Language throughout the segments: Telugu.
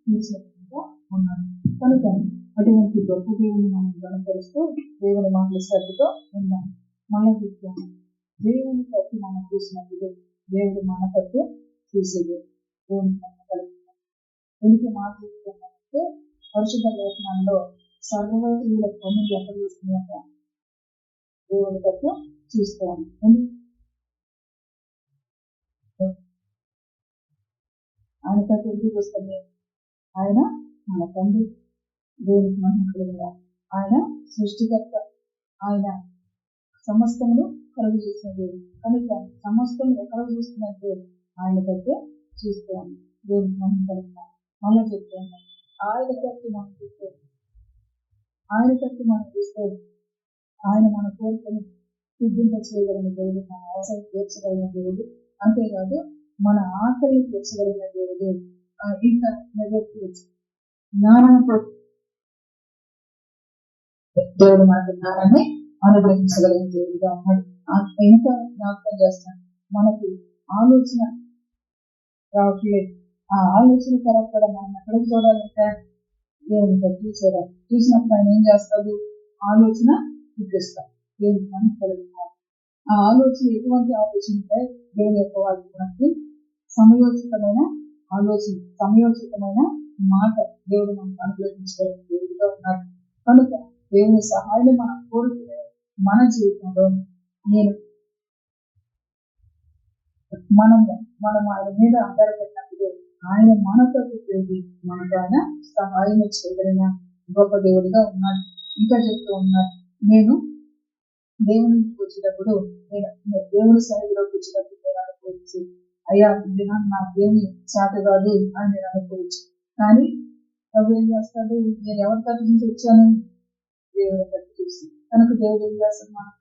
తీర్చేట్టుగా ఉన్నాడు. కనుక అటువంటి గొప్ప దేవుని మనం కనపరుస్తూ దేవుని మాటల శ్రద్ధతో ఉన్నాం. మళ్ళీ చెప్తాను, దేవుని తట్టు మనం చూసినప్పుడు దేవుడు మన తట్టు చూసేది. దేవుని కలుగుతాం. ఎందుకు మాట్లాడుతున్నామంటే పరిశుద్ధ లేఖనాల్లో సర్వీయుల పనులు ఎక్కడ చూస్తున్నాక దేవుని తట్టు చూస్తాము. ఆయన తట్టు ఎందుకు వస్తుంది? ఆయన మన తండ్రి, దేవునికి మహిమ కలుగుగా. ఆయన సృష్టికర్త, ఆయన సమస్తమును కలుగు చేసిన దేవుడు. కనుక సమస్తం ఎక్కడ చూస్తున్నట్టు ఆయన తట్టు చూస్తాము. దేవునికి మహిమ కలుగుగా. మళ్ళీ చెప్తాను, ఆయన తట్టు మనం చూస్తే ఆయన మన కోరికను సిద్ధింప చేయగలిగిన దేవుడు, మన అవసరం తీర్చగలిగిన దేవుడు. అంతేకాదు మన ఆకలిని తీర్చగలిగిన దేవుడు. ఇంకా నెరవేర్చవచ్చు జ్ఞానంతో దేవుడు మనకు జ్ఞానాన్ని అనుగ్రహించగలిగిన దేవుడుగా ఉన్నాడు. ఇంకా జ్ఞాపకం చేస్తాను, మనకి ఆలోచన రావట్లేదు. ఆ ఆలోచన కరెక్ట్ మనం ఎక్కడికి చూడాలంటే దేవుని తట్టు చూడాలి. చూసినప్పుడు ఆయన ఏం చేస్తాడు? ఆలోచన చూపిస్తాడు. దేవునికి మనం కలుగుతారు. ఆ ఆలోచన ఎటువంటి ఆలోచన ఉంటే దేవుని యొక్క వాక్యానికి సమయోచితమైన ఆలోచన, సమయోచితమైన మాట దేవుడు మనకు అనుగ్రహించగలిగిన దేవుడిగా ఉన్నాడు. కనుక దేవుని సహాయాన్ని మనం కోరుకునే మన జీవితంలో మనం ఆయన మీద ఆధారపడినప్పుడు ఆయన మనతో తిరిగి మనకు ఆయన సహాయం చేయగలిగిన గొప్ప దేవుడిగా ఉన్నాడు. ఇంకా చెప్తూ ఉన్నాడు, నేను దేవుని వచ్చేటప్పుడు దేవుని సన్నిధిలోకి వచ్చినప్పుడు నేను అనుకోవచ్చు, అయ్యా నా దేవుని చేత కాదు అని నేను అనుకోవచ్చు. కానీ ప్రభు ఏం చేస్తాడు? నేను ఎవరి తరఫు నుంచి వచ్చాను? దేవుని తరఫు చూసి. కనుక దేవుడు ఏం చేస్తాడు? మనం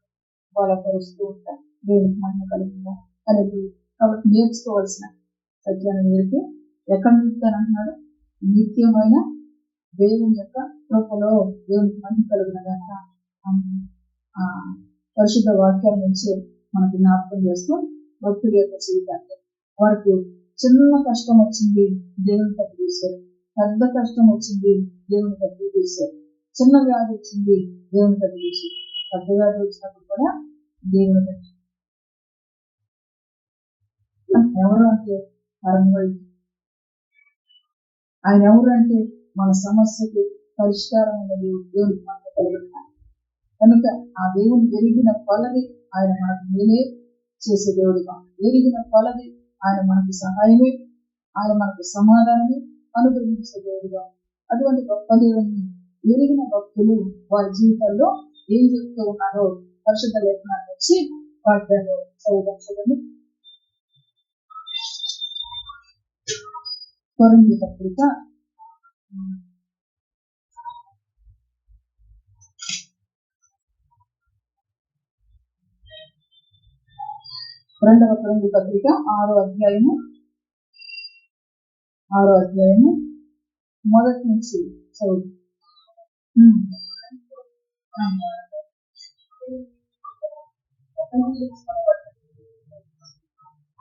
బలపరుస్తూ ఉంటాం. దేవునికి మహిమ కలిగిందా కలిగి. కాబట్టి నేర్చుకోవాల్సిన సత్యాన్ని నేర్పి ఎక్కడ నిలుపుతానంటున్నాడు? నిత్యమైన దేవుని యొక్క కృపలో దేవునికి మహిమ కలిగిన కనుక పరిశుద్ధ వాక్యాల నుంచి మనకు జ్ఞాపకం చేస్తూ భక్తుల యొక్క జీవితాన్ని వారికి చిన్న కష్టం వచ్చింది దేవుని తట్టు చూశారు, పెద్ద కష్టం వచ్చింది దేవుని తట్టు చూశారు, చిన్న వ్యాధి వచ్చింది దేవుని తట్టు చూశారు, పెద్ద వ్యాధి వచ్చినప్పుడు కూడా దేవుని తట్టు. ఎవరు అంటే ఆయన ఎవరు అంటే మన సమస్యకు పరిష్కారం ఉన్నది దేవునికి మనకు కలుగుతున్నాడు. కనుక ఆ దేవుని ఎరిగిన కొలది ఆయన మనకు మేలే చేసే దేవుడిగా, ఎరిగిన కొలది ఆయన మనకు సహాయమే, ఆయన మనకు సమాధానమే అనుగ్రహించే దేవుడిగా. అటువంటి గొప్ప దేవుని ఎరిగిన భక్తులు వారి జీవితాల్లో ఏం చెప్తూ ఉన్నారో పరిశుద్ధ లేఖనాన్ని వచ్చి వాక్యాన్ని చదువుతాం. కొరింథీ పత్రిక 2వ కొరింథీ పత్రిక 6వ అధ్యాయము మొదటి నుంచి చదువు.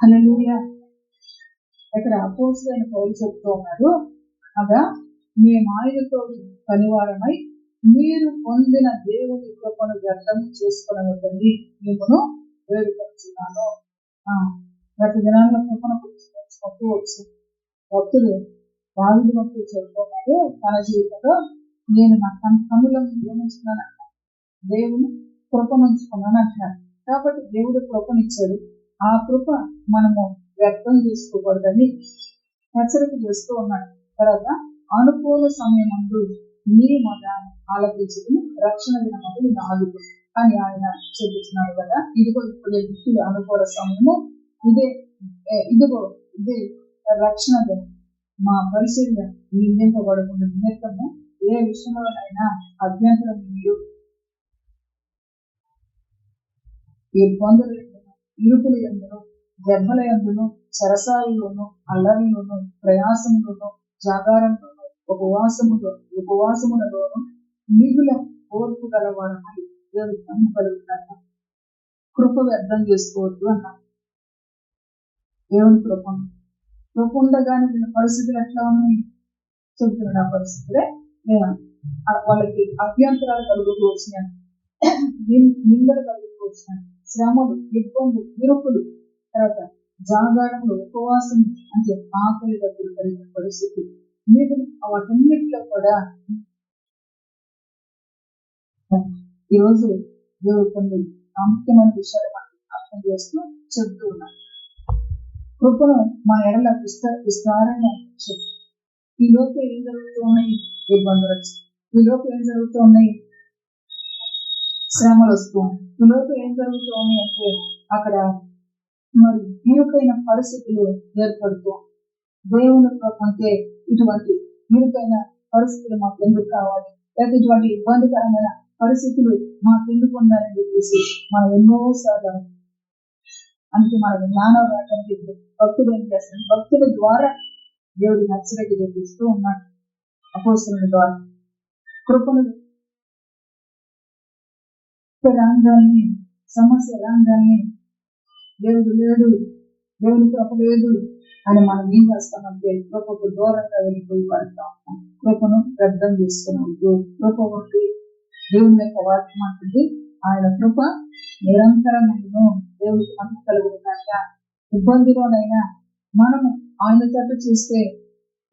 హల్లెలూయా. ఇక్కడ అపోస్తలుడైన పౌలు చెప్తూ ఉన్నాడు, అనగా మేము ఆయనతో పనివారమై మీరు పొందిన దేవుని కృపను వ్యర్థం చేసుకునవద్దని మిమ్మల్ని వేడుకొంచున్నాను. గత దినాల్లో కృపను గురించి భక్తులు దావీదు భక్తులు చెప్పుకున్నారు తన జీవితంలో, నేను నా కన్నులను నియమించుకున్నాను, దేవుని కృపనుంచుకున్నాను అంటున్నాను. కాబట్టి దేవుడు కృపనిచ్చాడు. ఆ కృప మనము వ్యక్తం చేసుకోకూడదని హెచ్చరిక చేస్తూ ఉన్నాడు. తర్వాత అనుకూల సమయమందు నీ మొద ఆలపించుకుని రక్షణ దినమందు నాలుగు అని ఆయన చెబుతున్నాడు కదా. ఇదిగో ఇప్పుడు వ్యక్తులు అనుకూల సమయము, ఇదే రక్షణ దినం. మా పరిశీలన నిందింపబడకుండా నిమిత్తము ఏ విషయంలోనైనా అభ్యంతరం మీరు ఈ పొందలు ఇరుకుల ఎందును, దెబ్బల ఎందును, సరసాలలోను, అల్లరిలోను, ప్రయాసములను, జాగారంలోను, ఉపవాసములలోను మిగుల ఓర్పు గలవాడమై దేవుడు కలుగుతాడు. కృప వ్యర్థం చేసుకోవద్దు అన్నాడు. దేవుని కృప ఉండగానే దీని పరిస్థితులు ఎట్లా ఉన్నాయి? చెబుతున్న పరిస్థితులే వాళ్ళకి అభ్యంతరాలు కలుగుతూ వచ్చినాయి, నిందలు కలుగుతూ వచ్చినాయి, శ్రమలు, ఇబ్బందులు, ఇరుకులు, తర్వాత జాగారంలో ఉపవాసం అంటే ఆకలి దగ్గర కలిగిన పరిస్థితి, మీరు వాటన్నిటిలో కూడా ఈరోజు దేవుడు కొన్ని ప్రాముఖ్యమైన విషయాలు మనకి అర్థం చేస్తూ చెబుతూ ఉన్నారు. కృపను మా ఎడల విస్తారంగా చెప్పు. ఈ లోపు ఏం జరుగుతూ ఉన్నాయి? ఇబ్బందులు వచ్చి, ఈ లోపు ఏం జరుగుతూ ఉన్నాయి? శ్రమలు వస్తూ ఉన్నాయి. ఈ లోపు ఏం జరుగుతూ ఉన్నాయి అంటే అక్కడ మరి ఇరుకైన పరిస్థితులు ఏర్పడుతూ, దేవుని అంటే ఇటువంటి ఇరుకైన పరిస్థితులు మాకు ఎందుకు కావాలి, లేకపోతే ఇటువంటి ఇబ్బందికరమైన పరిస్థితులు మాకు ఎందుకు ఉండాలని చెప్పేసి మనం ఎన్నోసార్లు అందుకే మనకు జ్ఞానం రావడానికి భక్తులు ఏం చేస్తారు, భక్తుల ద్వారా దేవుడికి హెచ్చరిక చూపిస్తూ ఉన్నాడు. అపోస్తలుల ద్వారా కృపను రాగాన్ని, సమస్య రాగాన్ని దేవుడు లేడు, దేవుని కృప లేదు అని మనం ఏం చేస్తామంటే కృపకు దూరంగా వెళ్ళిపోయి పడతాం. కృపను వ్యర్థం చేసుకున్నాం. కృప ఉంటే దేవుని యొక్క వాక్యం అంటుంది, ఆయన కృప నిరంతరమైన దేవుడికి మనకు కలుగుతుందట. ఇబ్బందిలోనైనా మనము ఆయన తట్టు చూస్తే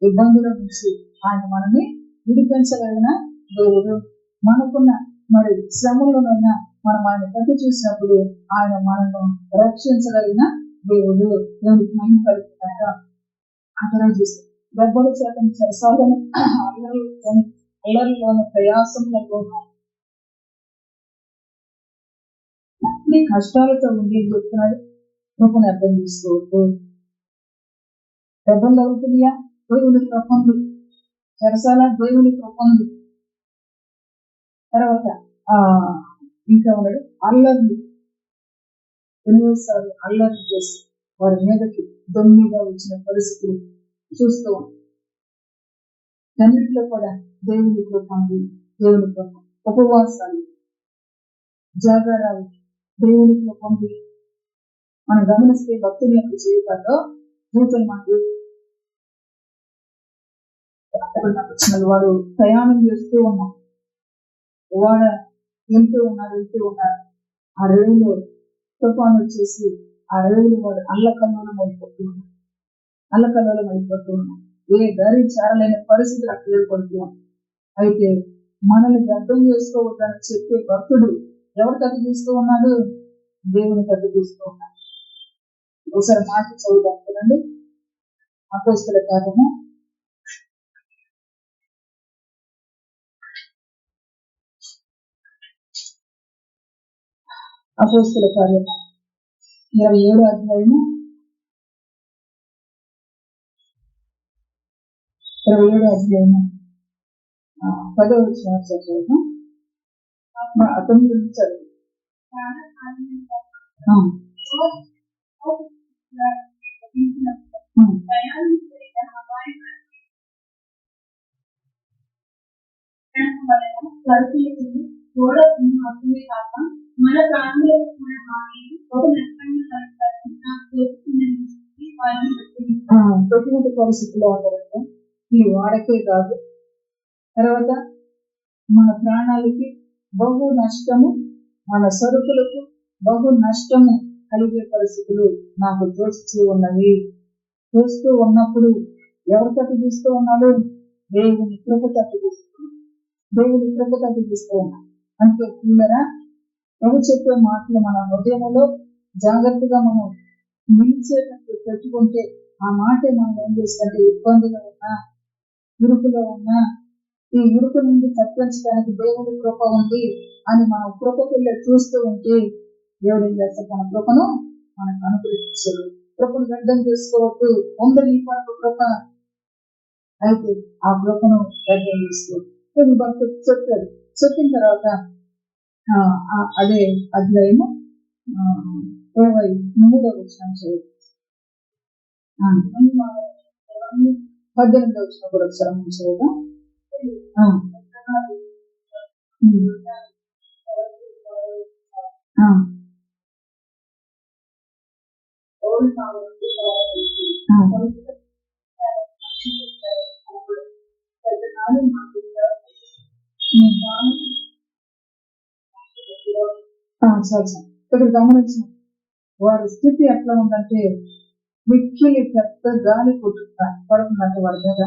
ఇబ్బందుల నుంచి ఆయన మనల్ని విడిపించగలిగిన దేవుడు. మనకున్న మరి శ్రమంలోనైనా మనం ఆయన తట్టు చూసినప్పుడు ఆయన మనను రక్షించగలిగిన దేవుడు. దేవుడికి మనం కలుగుతాక అక్కడ చూస్తే గర్భల చేత సరసాలను అల్లరిలోని ప్రయాసంలో కష్టాలతో ఉండి చెప్తున్నాడు. కృపను అర్థం చేసుకోవద్దు. దెబ్బలు అవుతుందియా, దేవుని కృపందు. చెరసాల దేవుని కృపందు. తర్వాత ఇంకా ఉన్నాడు అల్లర్లు, ఎన్నోసార్లు అల్లర్లు చేసి వారి మీదకి దొమ్మిగా వచ్చిన పరిస్థితులు చూస్తూ ఉన్నాం. అన్నింటిలో కూడా దేవుని కృపంది. దేవుని కృప, ఉపవాసాలు, జాగారాలు, దేవుని కృపంది. మనం గమనిస్తే భక్తుల యొక్క జీవితాల్లో వాడు ప్రయాణం చేస్తూ ఉన్నాం, వాడు వెళ్తూ ఉన్నారు. ఆ రేవులో తుఫాను వచ్చేసి ఆ రేవులు వాడు అల్లకల్లోలం అయిపోతూ ఉన్నాడు. ఏ దారి చేరలేని పరిస్థితులు అక్కడ ఏర్పడుతూ ఉన్నాయి. అయితే మనల్ని అర్థం చేసుకోవద్దని చెప్పే భక్తుడు ఎవరు తగ్గిస్తూ ఉన్నాడు? దేవుని తగ్గిస్తూ ఉన్నాడు. ఒకసారి మాట చదువుదాం కదండి. అపోస్తల కార్యము 27వ అధ్యాయము 10వ వచనం చదువుదాం. అతను చదువు. మన ప్రాంతంలో ఎటువంటి పరిస్థితుల్లో ఉంటారంటే ఈ వాడకే కాదు, తర్వాత మన ప్రాణాలకి బహు నష్టము, మన సరుకులకు బహు నష్టము కలిగే పరిస్థితులు నాకు చూస్తూ ఉన్నప్పుడు ఎవరు తగ్గిస్తూ ఉన్నాడు? దేవుని కృప తగ్గిస్తూ ఉన్నాడు. అంటే పిల్లరా, ఎవరు చెప్పే మాటలు మన హృదయంలో జాగ్రత్తగా మనం నిలిచేటట్టు పెట్టుకుంటే ఆ మాటే మనం ఏం చేస్తుంటే ఇబ్బందులు ఉన్నా, ఇరుకులో ఉన్నా ఈ ఇరుకు నుండి తప్పించడానికి దేవుడి కృప ఉంది అని మనం కృప పిల్ల చూస్తూ ఉంటే దేవుడు ఏం చేస్తే మన కృపను మనకు అనుగ్రహించాడు. కృపను వ్యర్థం చేసుకోవద్దు. ఉంది నీ కొరకు కృప, అయితే ఆ కృపను వ్యర్థం చేసుకోవద్దు. భక్తుడు చెప్పిన తర్వాత అదే అధ్యాయము 23వ వచనం చదువు. 18వ వచనం కూడా ఒకసారి చదువుతాం. అని మాకు చాలు ఇక్కడ గమనించిన వారి స్థితి ఎట్లా ఉందంటే మిక్కిలి పెద్ద గాలి పడుతుందంట వాడి మీద.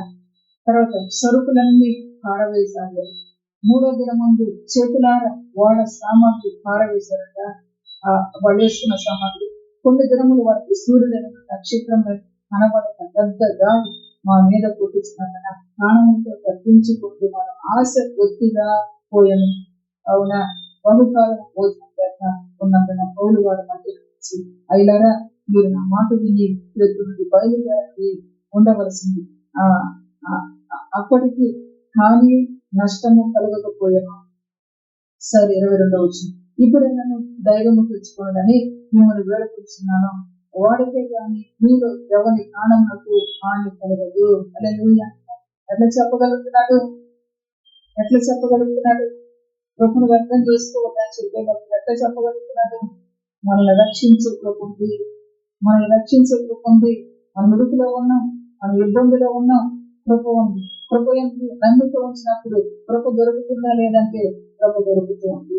తర్వాత సరుకులన్నీ పారవేశారు. 3వ దినం ముందు చేతులార వాళ్ళ సామాగ్రి పారవేశారట. వాళ్ళు వేసుకున్న సామాగ్రి. కొన్ని దినములు వారికి సూర్యుడైన నక్షత్రములు కనబడక పెద్ద గాలి మా మీద కొట్టించినందున ప్రాణంతో తప్పించుకుంటూ మన ఆశ కొద్దిగా పోయాను. అవునా, బహుకాలం భోజనం చేత ఉన్నందున పౌలు వారి మధ్య నుంచి అయిలారా మీరు నా మాట విని నుండి బయలుదేరి ఉండవలసింది. అప్పటికి హాని నష్టము కలగకపోయాను. సరే 22వ వచనం. ఇప్పుడు నన్ను ధైర్యము తెచ్చుకోనని మిమ్మల్ని వేడుకొంటున్నాను. వాడికే గాని మీరు ఎవరి ప్రాణములకు హాని కలగదు. హల్లెలూయా. ఎట్లా చెప్పగలుగుతున్నాడు? ప్రభువును వ్యక్తం చేసుకోవద్దని చెప్పేటప్పుడు ఎట్లా చెప్పగలుగుతున్నాడు? మనల్ని రక్షించే కృప ఉంది. మనం ఇరుకులో ఉన్నాం, మనం ఇబ్బందిలో ఉన్నాం, కృప ఉంది. కృప నమ్మిక ఉంచినప్పుడు కృప దొరుకుతుందా లేదంటే కృప దొరుకుతూ ఉంది.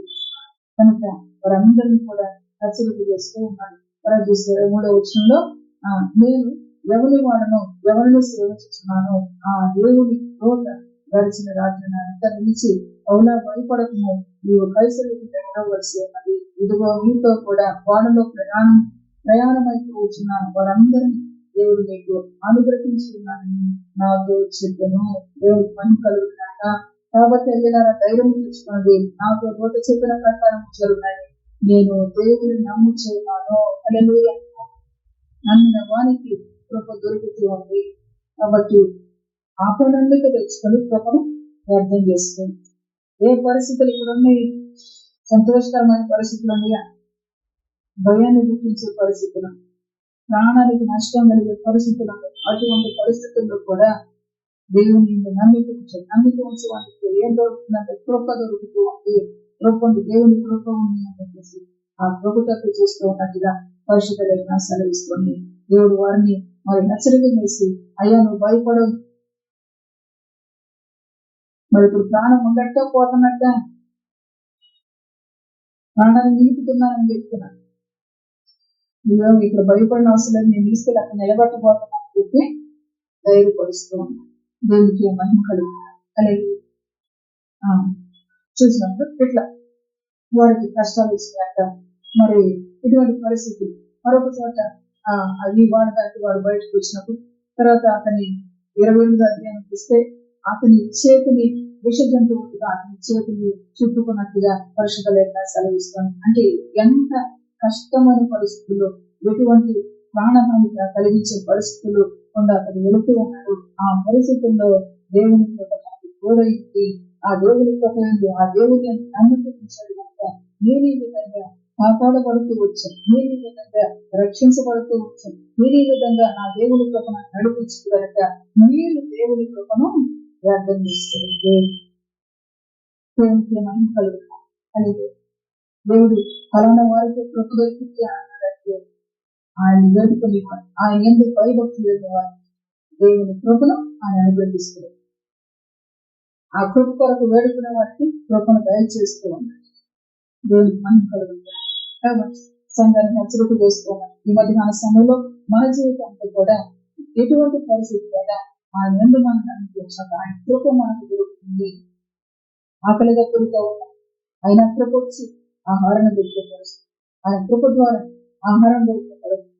కనుక వారందరినీ కూడా హెచ్చరిక చేస్తూ ఉన్నాడు. 23వ వచనంలో నేను ఎవరి వాడను, ఎవరిని సేవించుతున్నాను, ఆ దేవుని తోట గడిచిన రాత్రి అంతా నిలిచి అవునా భయపడకము, నీవు కైసరికి వెళ్ళవలసి ఉన్నది. ఇదిగో మీతో కూడా వాడలో ప్రయాణమైతే వచ్చిన వారందరినీ దేవుడు నీకు అనుగ్రహించి ఉన్నానని నాతో చెప్పాను. దేవుడికి పని కలుగుతున్నాక కాబట్టి వెళ్ళినారా ధైర్యం తెచ్చుకోండి. నాతో దూత చెప్పిన ప్రకారం జరుగుతాయి. నేను దేవుని నమ్ముచున్నాను. హల్లెలూయా. నమ్మిన వానికి కృప దొరుకుతూ ఉంది. కాబట్టి ఆపనందుక తెచ్చుకొని కృపను అర్థం చేసుకోండి. ఏ పరిస్థితులు ఇక్కడ ఉన్నాయి? సంతోషకరమైన పరిస్థితులు ఉన్నాయా? భయాన్ని గుర్తించే పరిస్థితులు, ప్రాణానికి నష్టం కలిగే పరిస్థితులు ఉన్నాయి. అటువంటి పరిస్థితుల్లో కూడా దేవుని నమ్మిక ఉంచే వాళ్ళకి ఏం దొరుకుతుందంటే కృప దొరుకుతూ ఉంది. దేవుని కృప ఉంది అని చెప్పేసి ఆ కృపతో చూస్తూ ఉన్నట్టుగా పరిశుద్ధ లేఖనం సెలవిస్తుంది. దేవుడు వారిని మరి హెచ్చరిక చేసి అయ్యా నువ్వు భయపడవు. మరి ఇప్పుడు ప్రాణం ఉండట పోతున్నట్ట, ప్రాణాన్ని నిలుపుతున్నానని చెప్తున్నాను. నువ్వు ఇక్కడ భయపడిన అవసరం లేదు, నేను తీసుకెళ్ళి అక్కడ నిలబెట్టబోతున్నా అని చెప్పి ధైర్యపరుస్తూ ఉన్నాను. దేవునికి మహిమ కలుగుతున్నాను. అలాగే చూసినప్పుడు ఇట్లా వారికి కష్టాలు వచ్చినాక మరి ఇటువంటి పరిస్థితి మరొక చోట అది వాడు బయటకు వచ్చినప్పుడు తర్వాత అతని 28వ అధ్యాయం చూస్తే అతని చేతిని విష జంతువుగా అతని చేతిని చుట్టుకున్నట్టుగా పరిశుద్ధ లేఖనం సెలవిస్తుంది. అంటే ఎంత కష్టమైన పరిస్థితుల్లో, ఎటువంటి ప్రాణహాని కలిగించే పరిస్థితులు కొంత అతను వెళుతూ ఉన్నాడు. ఆ పరిస్థితుల్లో దేవుని తోడైంది. ఆ దేవుని తోడైంది. ఆ దేవుని అనుమతించాడు కనుక నేను ఈ విధంగా కాపాడబడుతూ వచ్చాను, నేను ఈ విధంగా రక్షించబడుతూ వచ్చాను, మీరు ఈ విధంగా నా దేవుని కృపను నడిపించు కనుక మీరు దేవుని కృపను వ్యర్థం చేస్తుంది. దేవునికి మహిమ కలుగుతాం. అలాగే దేవుడు ఫలానా వారికి కృప దొరికింది అన్నాడంటే ఆయన వేడుకొని ఆయన ఎందుకు భయభక్తి లేని వారిని దేవుని కృపను ఆయన అనుగ్రహిస్తుంది. ఆ కృప కొరకు వేడుకునే వారికి కృపను దయచేస్తూ ఉన్నాడు. దేవునికి మహిమ కలుగుతాం. కాబట్టి సంఘాన్ని హెచ్చరిక చేస్తూ ఉన్నాం. ఈ మధ్యకాల సమయంలో మన జీవితంతో కూడా ఎటువంటి పరిస్థితి కూడా ఆయన ఎందుకు మనకు అనిపించాక ఆయన కృప మనకు దొరుకుతుంది. ఆకలిగా దొరుకుతూ ఉన్నాం, ఆయన కృప వచ్చి ఆహారాన్ని దొరికే పరిస్థితి, ఆయన కృప ద్వారా ఆహారం దొరికే పరిస్థితి,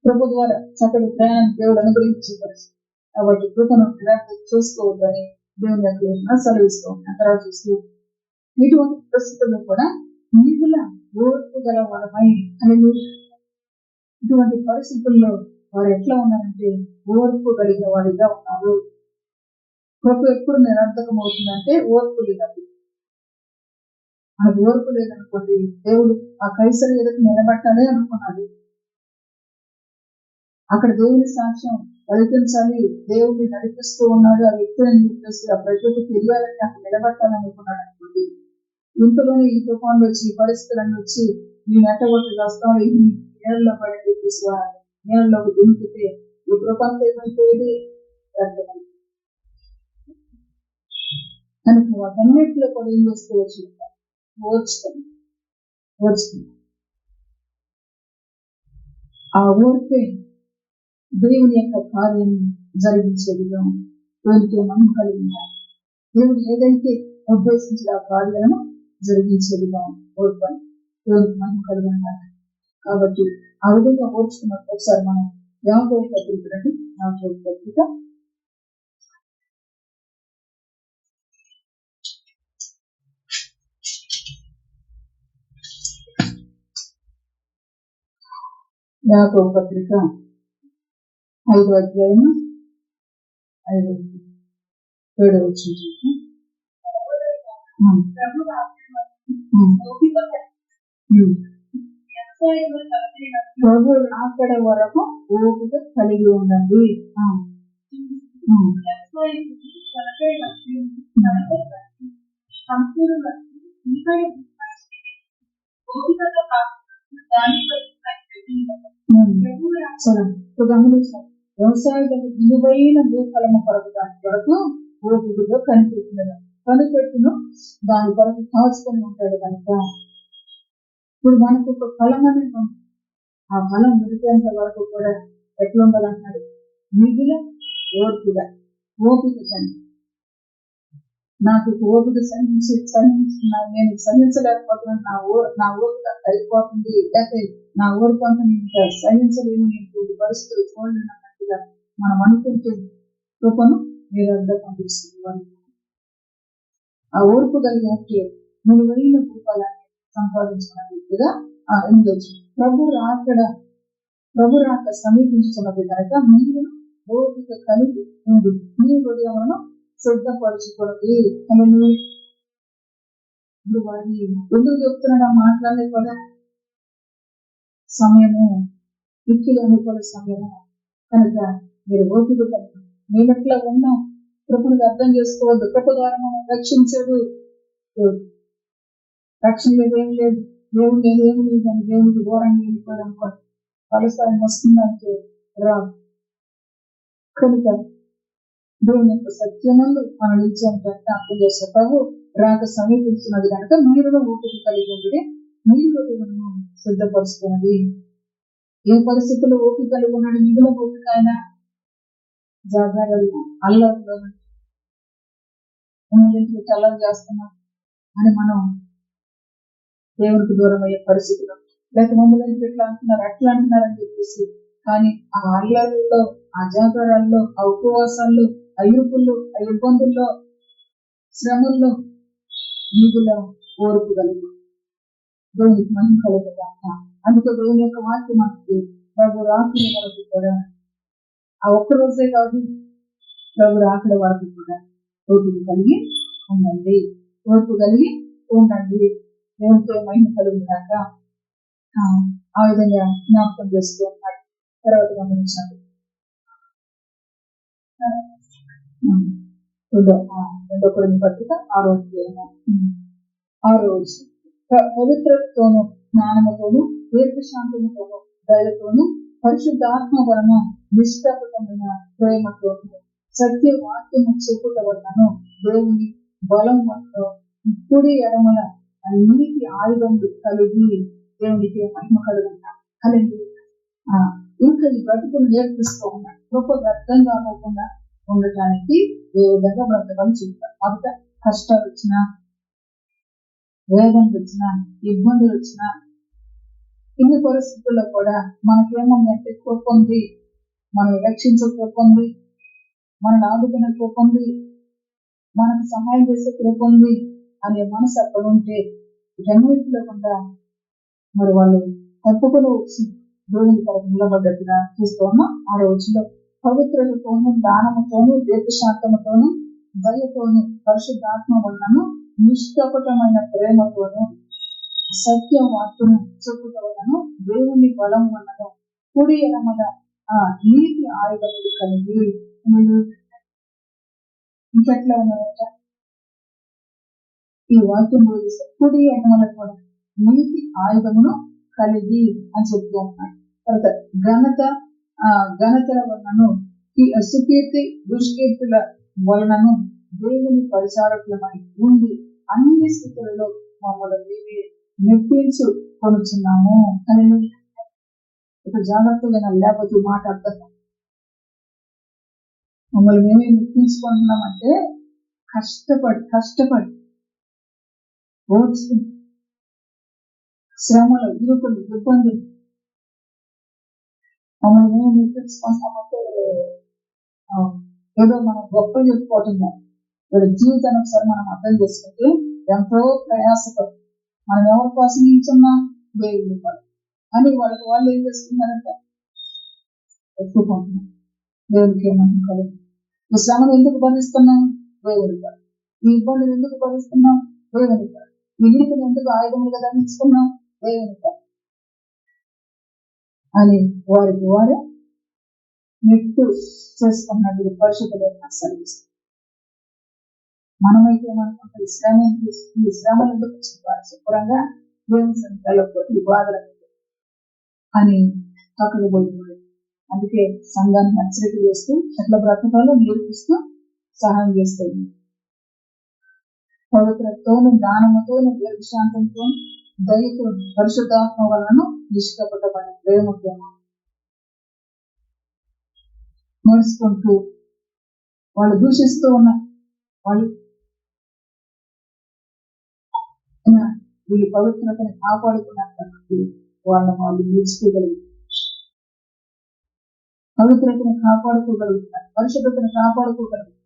కృప ద్వారా చక్కటి ప్రయాణం దేవుడు అనుగ్రహించే పరిస్థితి. కాబట్టి కృపను చేసుకోవద్దని దేవుని దగ్గర సెలవిస్తూ ఉన్నాం. తర్వాత చూస్తూ ఇటువంటి పరిస్థితుల్లో కూడా మిగుల ఓర్పు గల వారమై ఇటువంటి పరిస్థితుల్లో వారు ఎట్లా ఉన్నారంటే ఓర్పు కలిగిన వారిగా ఉన్నారు. కృప ఎప్పుడు నిరర్థకం అవుతుందంటే ఓర్పు లేదండి. అది ఓర్పు లేదనుకోండి, దేవుడు ఆ కైసరు ఎదుటి నిలబెట్టాలి అనుకున్నాడు. అక్కడ దేవుని సాక్ష్యం పలికించాలి, దేవుడిని నడిపిస్తూ ఉన్నాడు ఆ వ్యక్తిని చెప్పేసి ఆ ప్రజలకు తెలియాలని అక్కడ నిలబెట్టాలనుకున్నాడు అనుకోండి. ఇంతలోనే ఈ తుఫాన్లు వచ్చి ఈ పరిస్థితులన్నీ వచ్చి మీ నెట్టగొట్టి రాష్ట్రంలో ఈ నీళ్ళలో పడి చెప్పేసి నీళ్ళలోకి దుమికితే ఈ కృపంతా ఏమైపోయేది? అర్థమైంది. కనుక వాటన్నిటిలో కూడా ఏం చేస్తూ వచ్చింది, ఓర్చుకుంది. ఆ ఓర్పే దేవుని యొక్క కార్యాన్ని జరిగించేదిగా దేవునికి మనం కలిగి ఉండాలి. దేవుడు ఏదైతే ఉద్దేశించిన ఆ కార్యాలను జరిగించేదిగా ఓర్పని దేవునికి మనం కలిగి ఉండాలి. కాబట్టి ఆ విధంగా ఓర్చుకున్నప్పుడు ఒకసారి మనం యాకోబు పత్రిక రండి. యాకోబు పత్రిక 5వ అధ్యాయం 7వ వచనం. ప్రభు అక్కడ వరకు ఓపిక కలిగి ఉండండి. వ్యవసాయ విలువైన భూఫలము కొరకు దాని కొరకు ఓపికతో కనిపెట్టును దాని కొరకు కాచుకొని ఉంటాడు కనుక ఇప్పుడు మనకు ఒక ఫలం అనేది ఉంది. ఆ ఫలం దొరికేంత వరకు కూడా ఎట్లా ఉండాలన్నాడు, మిగిలిన ఓపిక కానీ నాకు ఓపిక నేను సహించలేకపోతున్నాను, నా ఓపిక అయిపోతుంది, లేకపోతే నా ఓపిక అంతా నేను సహించలేను, నేను పరిస్థితులు చూడలేనట్టుగా మనం అనుకుంటే కృపను మీరు అర్థం పంపిస్తుంది. ఆ ఓర్పు కలిగినట్టు విలువైన రూపాలని సంపాదించిన వ్యక్తిగా ప్రభు రాక సమీపించుతున్నది కనుక మీరు ఓపిక కలిగి ఉంది, మీ హృదయములను సిద్ధపరచుకోండి. ఇప్పుడు వారిని ఎందుకు చెప్తున్నాడు ఆ మాట్లాడలే కూడా, సమయము ఇక్కిలు అనుకోని సమయము కనుక మీరు ఓపిక కలిగి మీనట్లా ఉన్నా కృపను అర్థం చేసుకోవద్దు. కృప ద్వారా మనం రక్షించదు, రక్షణ లేదేం లేదు, దేవుడు లేదేమి లేదు అని దేవుడికి దూరంగా వెళ్ళిపోయాడు అనుకోండి, ఫలసాయం వస్తుందంటే రాదు. కనుక దేవుని యొక్క సత్యమందు మనం నిలిచామంటే అర్థం చేసే ప్రభు రాక సమీపించినది కనుక మీరు ఓపిక కలిగి ఉంటే మీరు సిద్ధపరుచుకున్నది. ఏ పరిస్థితుల్లో ఓపిక కలిగి ఉన్నాడు, మిగిలిన ఓపిక ఆయన జాగ్రత్తలు అల్లరిలో చల్లలు చేస్తున్నాం అని మనం దేవునికి దూరం అయ్యే పరిస్థితులు, లేక మమ్మల్ని ఎట్లా అంటున్నారు అట్లా అంటున్నారని చెప్పేసి, కానీ ఆ అల్లర్లలో, ఆ జాగ్రత్తల్లో, ఆ ఉపవాసాల్లో, ఆ ఇరుకుల్లో, ఆ ఇబ్బందుల్లో, శ్రమల్లో మీగులో ఓర్పు కలిగి దేవునికి మనం కలుగుతాక. అందుకే దేవుని యొక్క వాక్యం మనకి ప్రభు రాకుల వరకు కూడా, ఆ ఒక్కరోజే కాదు ప్రభు రాకుల వరకు కూడా ఓపిక కలిగి ఉండండి, ఓర్పు కలిగి ఉండండి. దేవునితో మహిమ కలుగుతాక ఆ విధంగా జ్ఞాపకం చేస్తూ ఉన్నాడు. తర్వాత గమనించండి 2 కొరింథీ పత్రిక 6వ అధ్యాయం 6వ వచనం. పవిత్రతతోను జ్ఞానముతోను దీర్ఘశాంతముతోను దయతోను పరిశుద్ధాత్మ వలన నిష్కపటమైన ప్రేమతోను సత్య వాక్యము చెప్పుట వలనను దేవుని బలం వల్ల కుడి ఎడమల నీటి ఆయుధములు కలిగి దేవునికి మహిమ కలుగుతాం. అలాగే ఇంకా ఈ బ్రతుకులు నేర్పిస్తూ ఉన్నాడు. గొప్ప వ్యర్థం కాకుండా ఉండటానికి ఏ విధంగా బ్రతకం చూస్తాం. మొదట కష్టాలు వచ్చినా, వేదనలు వచ్చినా, ఇబ్బందులు వచ్చినా, ఇన్ని పరిస్థితుల్లో కూడా మనకేమంటే కోపంది, మనం రక్షించే కోపంది, మనల్ని ఆదుకునే కోపంది, మనకు సహాయం చేసే కోపంది అనే మనసు అక్కడ ఉంటే వీటన్నిటిలో కూడా మరి వాళ్ళు తప్పుకొని వచ్చి దేవుని కొరకు నిలబడ్డట్టుగా చూస్తూ ఉన్నాం. 6వ వచనంలో పవిత్రతతోను దానముతోను దీర్ఘశాంతముతోను దయతోను పరిశుద్ధాత్మ వలనను నిష్కపటమైన ప్రేమతోను సత్య వాక్కును చెప్పుట వలన దేవుని బలం వలన కుడి ఎడమల నీతి ఆయుధములు కలిగి ఇంకెట్లా ఉన్నారంట ఈ వాక్యం బోధిస్తే కుడి ఎడమల కూడా నీతి ఆయుధమును కలిగి అని చెప్తూ ఉన్నాడు. తర్వాత ఘనతల వలనను సుకీర్తి దుష్కీర్తుల వలనను దేవుని పరిచారకులమై ఉండి అన్ని స్థితులలో మమ్మల్ని మేమే మెప్పించు కొనుచున్నాము అని ఇక్కడ జాగ్రత్తగా లేకపోతే మాట అర్థం. మమ్మల్ని మేమే మెప్పించుకుంటున్నామంటే కష్టపడి ఓర్చుకుని శ్రమలు ఇరుకులు ఇబ్బందులు మమ్మల్ని మేము మెప్పించుకుంటున్నామంటే ఏదో మనం గొప్ప చెప్పుకోవటం. వీళ్ళ జీవితాన్ని ఒకసారి మనం అర్థం చేసుకుంటే ఎంతో ప్రయాసపడి మనం ఎవరి కోసం నిల్చున్నాం దేవుడి అని వాళ్ళు ఏం చేస్తున్నారంటే ఒప్పుకుంటున్నాం. దేవుడికి ఏమన్నా కలుగు. ఈ శ్రమను ఎందుకు భరిస్తున్నాం దేవుడి ఈ ఇబ్బందులు ఎందుకు భరిస్తున్నాం దేవుడి ఈ నీతిని ఎందుకు ఆయుధములుగా ధరించుకున్నాం దేవుడి అని వారికి వారే మెట్టు చేసుకున్నట్టు పరిశుద్ధులను సర్విస్తారు. మనమైతే ఏమనుకుంటాం ఈ శ్రమలు ఎందుకు చెప్పాలి శుభ్రంగా దేవుని సంఖ్యలో ఈ బాధలు అని పక్కకు పోయి అందుకే సంఘాన్ని హెచ్చరిక చేస్తూ ఎట్లా బ్రతకాలో నేర్పిస్తూ సహాయం చేస్తుంది. పవిత్రతోను జ్ఞానముతోను దీర్ఘశాంతంతో దయతో పరిశుద్ధాత్మ వలన నిష్కపటమైన ప్రేమతో నడుచుకుంటూ వాళ్ళు దూషిస్తూ ఉన్న వాళ్ళు వీళ్ళు పవిత్రతను కాపాడుకున్నారు కాబట్టి వాళ్ళు నిలుచుకోగలుగుతారు. పవిత్రతను కాపాడుకోగలుగుతారు, పరిశుభ్రతను కాపాడుకోగలుగుతారు,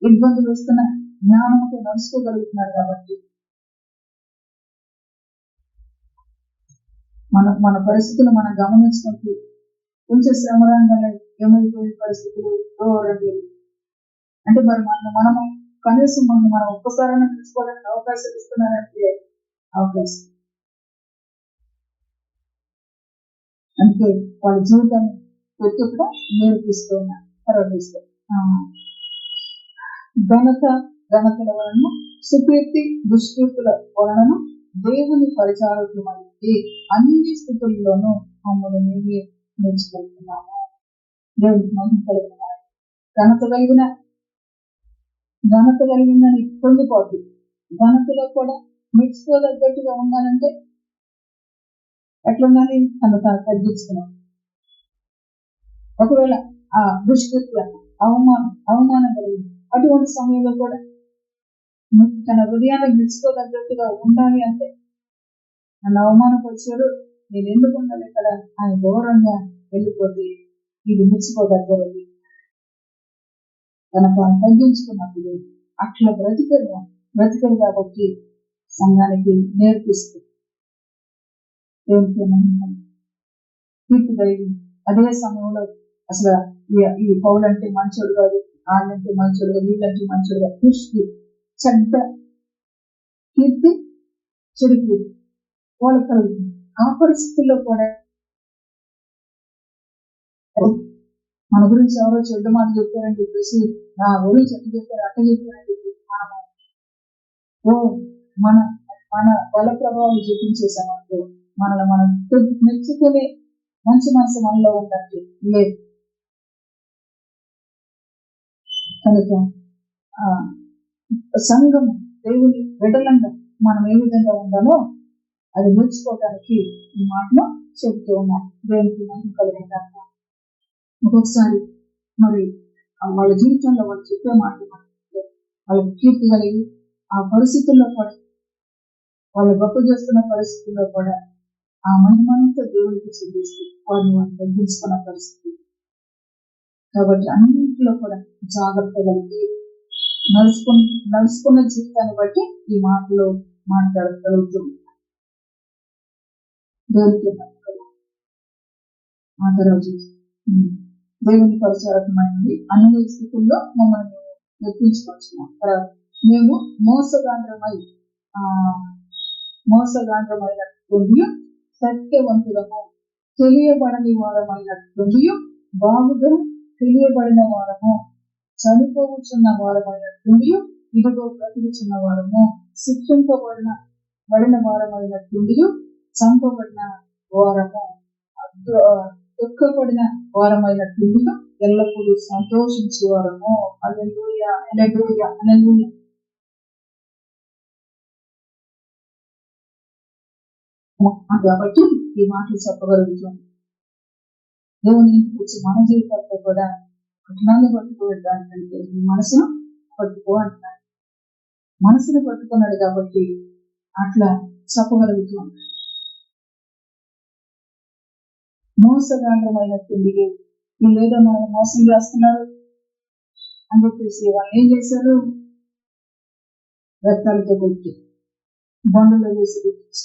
ఇబ్బందులు వస్తున్న జ్ఞానంతో నడుచుకోగలుగుతున్నారు. కాబట్టి మన పరిస్థితులు మనం గమనించుకుంటూ కొంచెం శ్రమరంగానే ఏమైపోయే పరిస్థితులు అంటే మరి మనము కనీసం మనం ఒక్కసారైనా తెలుసుకోవడానికి అవకాశం ఇస్తున్నారంటే అవకాశం. అంటే వాళ్ళ జీవితాన్ని పెట్టి కూడా నేర్పిస్తూ ఉన్నారు. ఘనతల వలన సుకీర్తి దుష్కీర్తుల వలన దేవుని పరిచారకులమైతే అన్ని స్థితుల్లోనూ మమ్మల్ని మేమే నేర్చుకుంటున్నాము. దేవునికి మహిమ కలిగిన ఘనత కలిగిందని పొందిపోతుంది. ఘనతలో కూడా మెచ్చుకోదగ్గట్టుగా ఉండాలంటే ఎట్లుండాలి తను తగ్గించుకున్నాం. ఒకవేళ ఆ దుష్కృత్య అవమానం కలిగింది అటువంటి సమయంలో కూడా తన హృదయాన్ని మెచ్చుకోదగ్గట్టుగా ఉండాలి అంటే నన్ను అవమానపరిచారు నేను ఎందుకు ఉండాలి ఇక్కడ ఆయన దూరంగా వెళ్ళిపోతే ఇది మెచ్చుకోదగ్గది. తన తగ్గించుకున్నప్పుడు అట్లా బ్రతికలు కాబట్టి సంఘానికి నేర్పిస్తుంది. కీర్తి కలిగి అదే సమయంలో అసలు ఈ పౌలంటే మంచోడు కాదు, వాళ్ళంటే మంచోడు కాదు, వీళ్ళంటే మంచోడు కాదు, కృష్ణి చెడ్డ కీర్తి చెడు కీర్తి వాళ్ళు కలుగుతుంది. ఆ పరిస్థితుల్లో కూడా మన గురించి ఎవరో చెడ్డ మాట చెప్పారని చెప్పేసి నా గురించి ఎట్లా చెప్పారు అట్ట చెప్పారని చెప్పేసి మన బల ప్రభావం చూపించేసామంటే మనల్ని మనం మెచ్చుకునే మంచి మనసు మనలో ఉందంటే లేదు. కనుక సంఘం దేవుని బిడ్డలంగా మనం ఏ విధంగా ఉండాలో అది నేర్చుకోవడానికి ఈ మాటలో చెప్తూ ఉన్నాం. దేవునికి మనం కలిగిన ఒక్కొక్కసారి మరి వాళ్ళ జీవితంలో వాళ్ళు చెప్పే మాటలు వాళ్ళకి కీర్తి కలిగి ఆ పరిస్థితుల్లో కూడా వాళ్ళు గొప్ప చేస్తున్న పరిస్థితుల్లో కూడా ఆ మహిమంతా దేవుడికి చూపిస్తూ వారిని తగ్గించుకున్న పరిస్థితి. కాబట్టి అన్నింటిలో కూడా జాగ్రత్త కలిగి నడుచుకున్న జీవితాన్ని బట్టి ఈ మాటలు మాట్లాడగలుగుతుంది. దేవుడికి ఆ తర్వాత దేవుని పరిచారకమైనది అన్ని స్థితుల్లో మమ్మల్ని మెప్పించుకొచ్చున్నాం. మేము మోసగాండ్రమైనటువంటి సత్యవంతులము, తెలియబడని వారమైనటువంటి బాగుగా తెలియబడిన వారము, చనిపోవచ్చున్న వారమైనటువంటి ఇదిగో బ్రతుకుచున్న వారము, శిక్షింపబడిన వారమైనటువంటి చంపబడిన వారము, దుఃఖపడిన వారమైనటువంటి ఎల్లప్పుడూ సంతోషించేవారము. హల్లెలూయా, హల్లెలూయా, హల్లెలూయా. కాబట్టి ఈ మాటలు చెప్పగలుగుతాం. దేవుని ఇంటికి వచ్చి మన జీవితాల్లో కూడా కఠినాన్ని పట్టుకోవడానికంటే ఈ మనసును పట్టుకో అంటున్నాడు. మనసును పట్టుకున్నాడు కాబట్టి అట్లా చెప్పగలుగుతాం. మోసగాండ్రమైన తిండికి వీళ్ళేదో మనల్ని మోసం చేస్తున్నారు అని చెప్పేసి వాళ్ళు ఏం చేశారు? రక్తాలతో కొట్టి, బండులో వేసి కొట్టించి,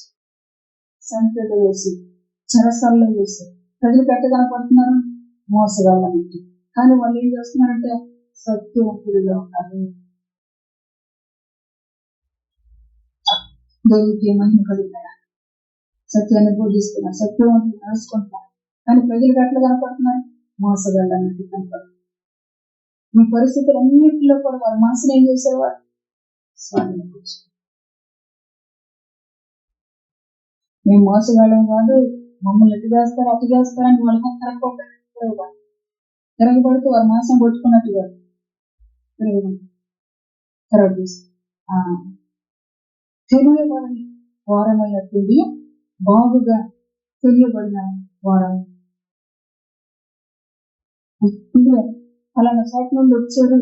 సంఖ్యలో వేసి, చెరసాల్లో వేసి ప్రజలు పెట్టగలపడుతున్నారు మోసగాళ్ళకి. కానీ వాళ్ళు ఏం చేస్తున్నారంటే సత్యవంతుడిగా ఉన్నారు. దేవుడికి మహిమ కలుగుతారు. సత్యాన్ని బోధిస్తున్నారు, సత్యవంతులు నడుచుకుంటున్నారు. కానీ ప్రజలకు ఎట్లా కనపడుతున్నారు? మోసగాళ్ళు అన్నట్టు కనపడుతున్నారు. ఈ పరిస్థితులన్నింటిలో కూడా వాళ్ళ మనసును ఏం చేసేవారు? స్వాధీనపరిచి, మేము మోసగాళ్ళం కాదు, మమ్మల్ని ఎటు చేస్తారు అటు చేస్తారని వాళ్ళకి తిరగబడుతూ వారి మనసును కొట్టుకున్నట్టుగా తెలియబడని వారమైనట్టుంది, బాగుగా తెలియబడిన వారం. అలాంటి చోట నుండి వచ్చారు,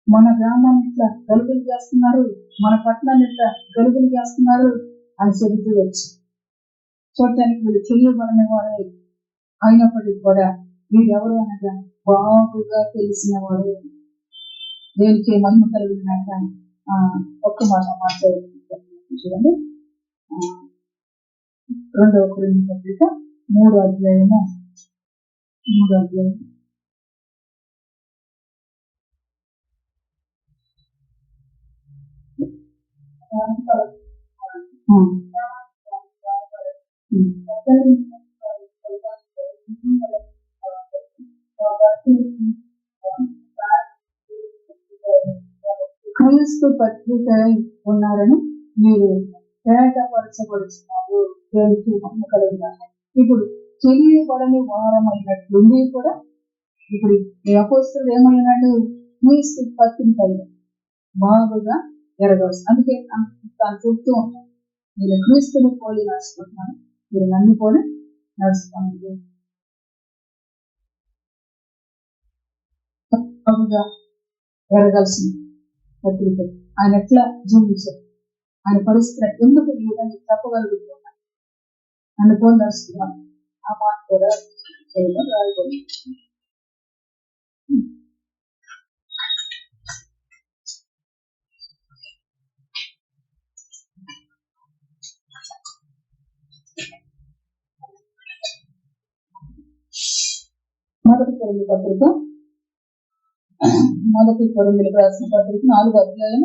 మన గ్రామాన్ని ఇట్లా గలుగులు చేస్తున్నారు, మన పట్టణాన్ని ఇట్లా గలుగులు చేస్తున్నారు అని చెబుతూ వచ్చి చూడటానికి వీళ్ళు తెలియబడిన వారే అయినప్పటికీ కూడా వీరు ఎవరు అనగా బాగుగా తెలిసిన వారు. దేనికి మహిమ కలిగినాక ఒక్క మాట మాట్లాడుతుంది. 2వ కొరింథీ పత్రిక 3వ అధ్యాయము 3వ అధ్యాయం క్రీస్తు పత్రిక ఉన్నారని మీరు తేటపరచబడుతున్నారు. దేవునికి మహిమ కలుగుతారు. ఇప్పుడు తెలియబడని వారమైనట్లుండి కూడా ఇప్పుడు ఈ అపోస్తలుడు ఏమైనాడు? క్రీస్తు పత్రిక బాగుగా ఎరగవచ్చు. అందుకే తాను చెప్తూ ఉంటాను, మీరు క్రీస్తుని పోలి నడుచుకుంటున్నాను, మీరు నన్ను పోలి నడుచుకోండి. బాగుగా ఎరగాల్సింది పత్రిక. ఆయన ఎట్లా జీవించారు, ఆయన పరిస్థితి ఎందుకు ఈ విధంగా చెప్పగలుగుతున్నాను, నన్ను పోలి నడుస్తున్నాను. ఆ మాట కూడా చేయడం రాయబడి మొదటి కొరింథీయులకు రాసిన పత్రిక 4వ అధ్యాయం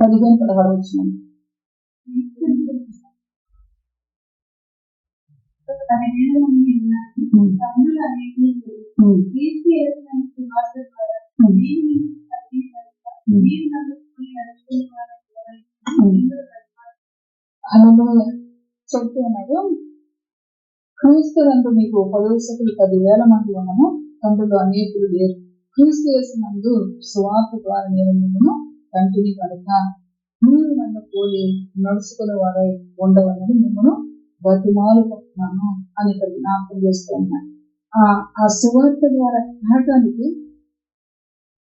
15-16 వచ్చినాము. చెప్తూ ఉన్నారు, క్రీస్తునందు మీకు ఉపదేశకులు 10,000 మంది ఉన్నను, అందులో అనేకులు లేరు. క్రీస్తు యేసునందు సువార్త ద్వారా నేను మిమ్మల్ని కంటిని కనుక మీరు నన్ను పోలి నడుచుకునే వారై ఉండవని మిమ్మల్ని బతిమాలుకుంటున్నాను అని ఇక్కడ జ్ఞాపకం చేస్తూ ఉన్నాను. ఆ సువార్త ద్వారా రావడానికి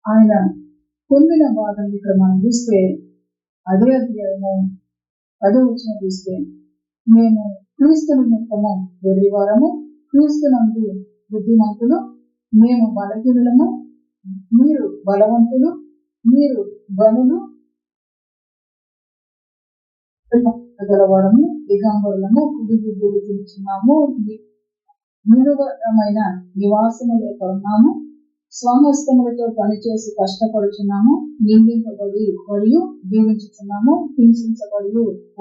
ఆయన పొందిన బాధను ఇక్కడ మనం చూస్తే అదే అధ్యాయము 10వ వచనం చూస్తే, మేము క్రీస్తు నిమిత్తము వెర్రివారము, క్రీస్తునందు బుద్ధిమంతులు, మేము బలహీనులము, మీరు బలవంతులు, మీరు బలులు గలవాడము, దిగంబరులము, కుడిబుద్ధులు తింటున్నాము, నిలువరమైన నివాసము లేక ఉన్నాము, స్వహస్తములతో పనిచేసి కష్టపడుచున్నాము, నిందింపబడి మరియు జీవించుచున్నాము, హింసించబడి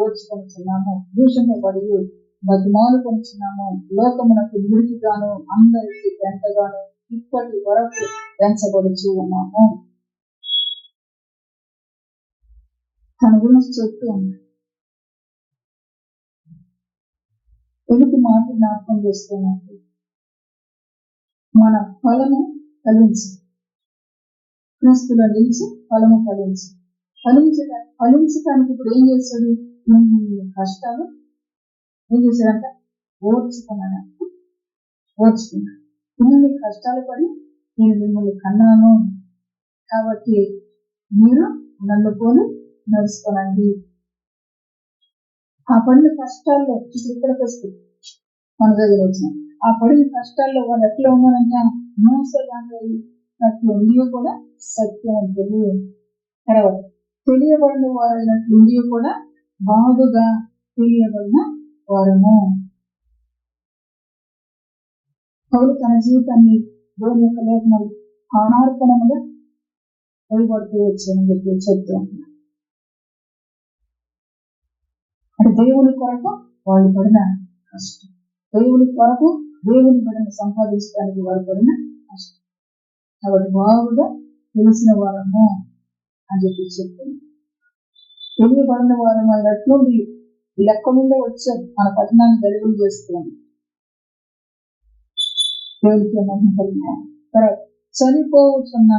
ఓర్చుకొనుచున్నాము, దూషింపబడి బతిమాలుకొనుచున్నాము, లోకమునకు మురికిగాను అందరికీ ఎంతగానో ఇప్పటి వరకు పెంచబడుచు ఉన్నాము. తన గురించి చెప్తూ ఉన్నాడు. ఎదుటి మాట జ్ఞాపకం చేస్తున్నట్టు మన ఫలము ఫలించి క్రీస్తులో నిలిచి ఫలము ఫలించడానికి ఇప్పుడు ఏం చేస్తాడు? కష్టాలు ఏం చేశాడంట? ఓర్చుకున్నాడు. ఇన్ని కష్టాలు పడి నేను మిమ్మల్ని కన్నాను కాబట్టి మీరు నన్ను పోలి నడుచుకోనండి. ఆ పడిన కష్టాల్లో ఇక్కడికి వస్తుంది మన దగ్గర వచ్చిన ఆ పడిన కష్టాల్లో వాళ్ళు ఎట్లా ఉన్నారంట? మోసగాళ్ళు కూడా సత్యవంతులు. తర్వాత తెలియబడిన వారైనట్లు కూడా బాగుగా తెలియబడిన వారము. పౌలు తన జీవితాన్ని దేవుని యొక్క లేఖనాలు ఆనార్పణముగా వదిలిపడుతూ వచ్చానని చెప్పి చెప్తూ అంటే దేవుని కొరకు వాళ్ళు పడిన కష్టం, దేవుని కొరకు దేవుని పడిన సంపాదించడానికి వారు పడిన కష్టం. కాబట్టి బాగుగా తెలిసిన వారము అని చెప్పి చెప్తుంది. తెలియబడిన వారము అయినట్లుండి లెక్క ముందే వచ్చారు మన పట్టణాన్ని వెలుగులు చేస్తుంది. దేవుడికి మహిమ. తర్వాత చనిపోతున్న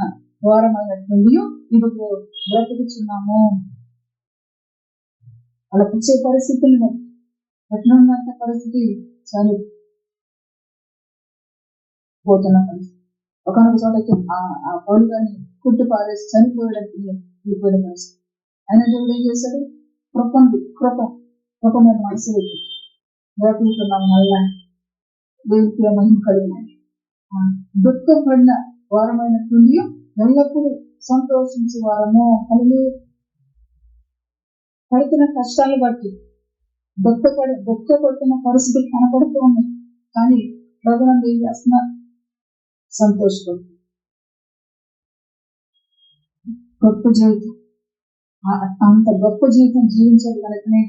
వారమైనట్లుండి ఇదిగో బ్రతుకుచున్నాము. అలా వచ్చే పరిస్థితులు ఎట్లా ఉన్నంత పరిస్థితి చనిపోతున్న పరిస్థితి. ఒకనొక చోటకి ఆ పౌలు గారిని కుట్టు పారేసి చనిపోయడానికి వెళ్ళిపోయిన పరిస్థితి. ఆయన దేవుడు ఏం చేశాడు? కృప మీద మనసు పెట్టి బ్రతుకుతున్నాం మళ్ళా. దేవుడికి మహిమ కలిగినాయి. దుఃఖపడిన వారమైనటువంటి ఎల్లప్పుడూ సంతోషించే వారము. పడుతున్న కష్టాలు బట్టి దుఃఖపడుతున్న పరిస్థితులు కనపడుతూ ఉన్నాయి. కానీ ప్రభుత్వం ఏం చేస్తున్నారు? సంతోషపడుతుంది. గొప్ప జీవితం, అంత గొప్ప జీవితం జీవించాలి కనుకనే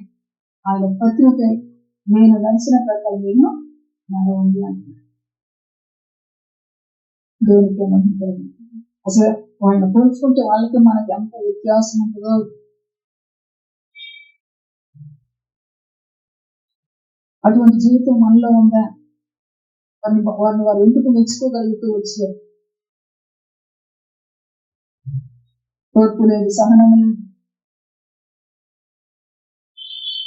ఆయన పత్రిక నేను నడిచిన ప్రకారం నేను నడవండి అంటారు. దేవునికి ఏమంటారు? అసలు వాళ్ళని పోల్చుకుంటే వాళ్ళకి మనకి ఎంత వ్యత్యాసం ఉంటుందో. అటువంటి జీవితం మనలో ఉందా? వారిని వారు ఎందుకు మెచ్చుకోగలుగుతూ వచ్చారు? ఓర్పు లేదు, సహనం లేదు,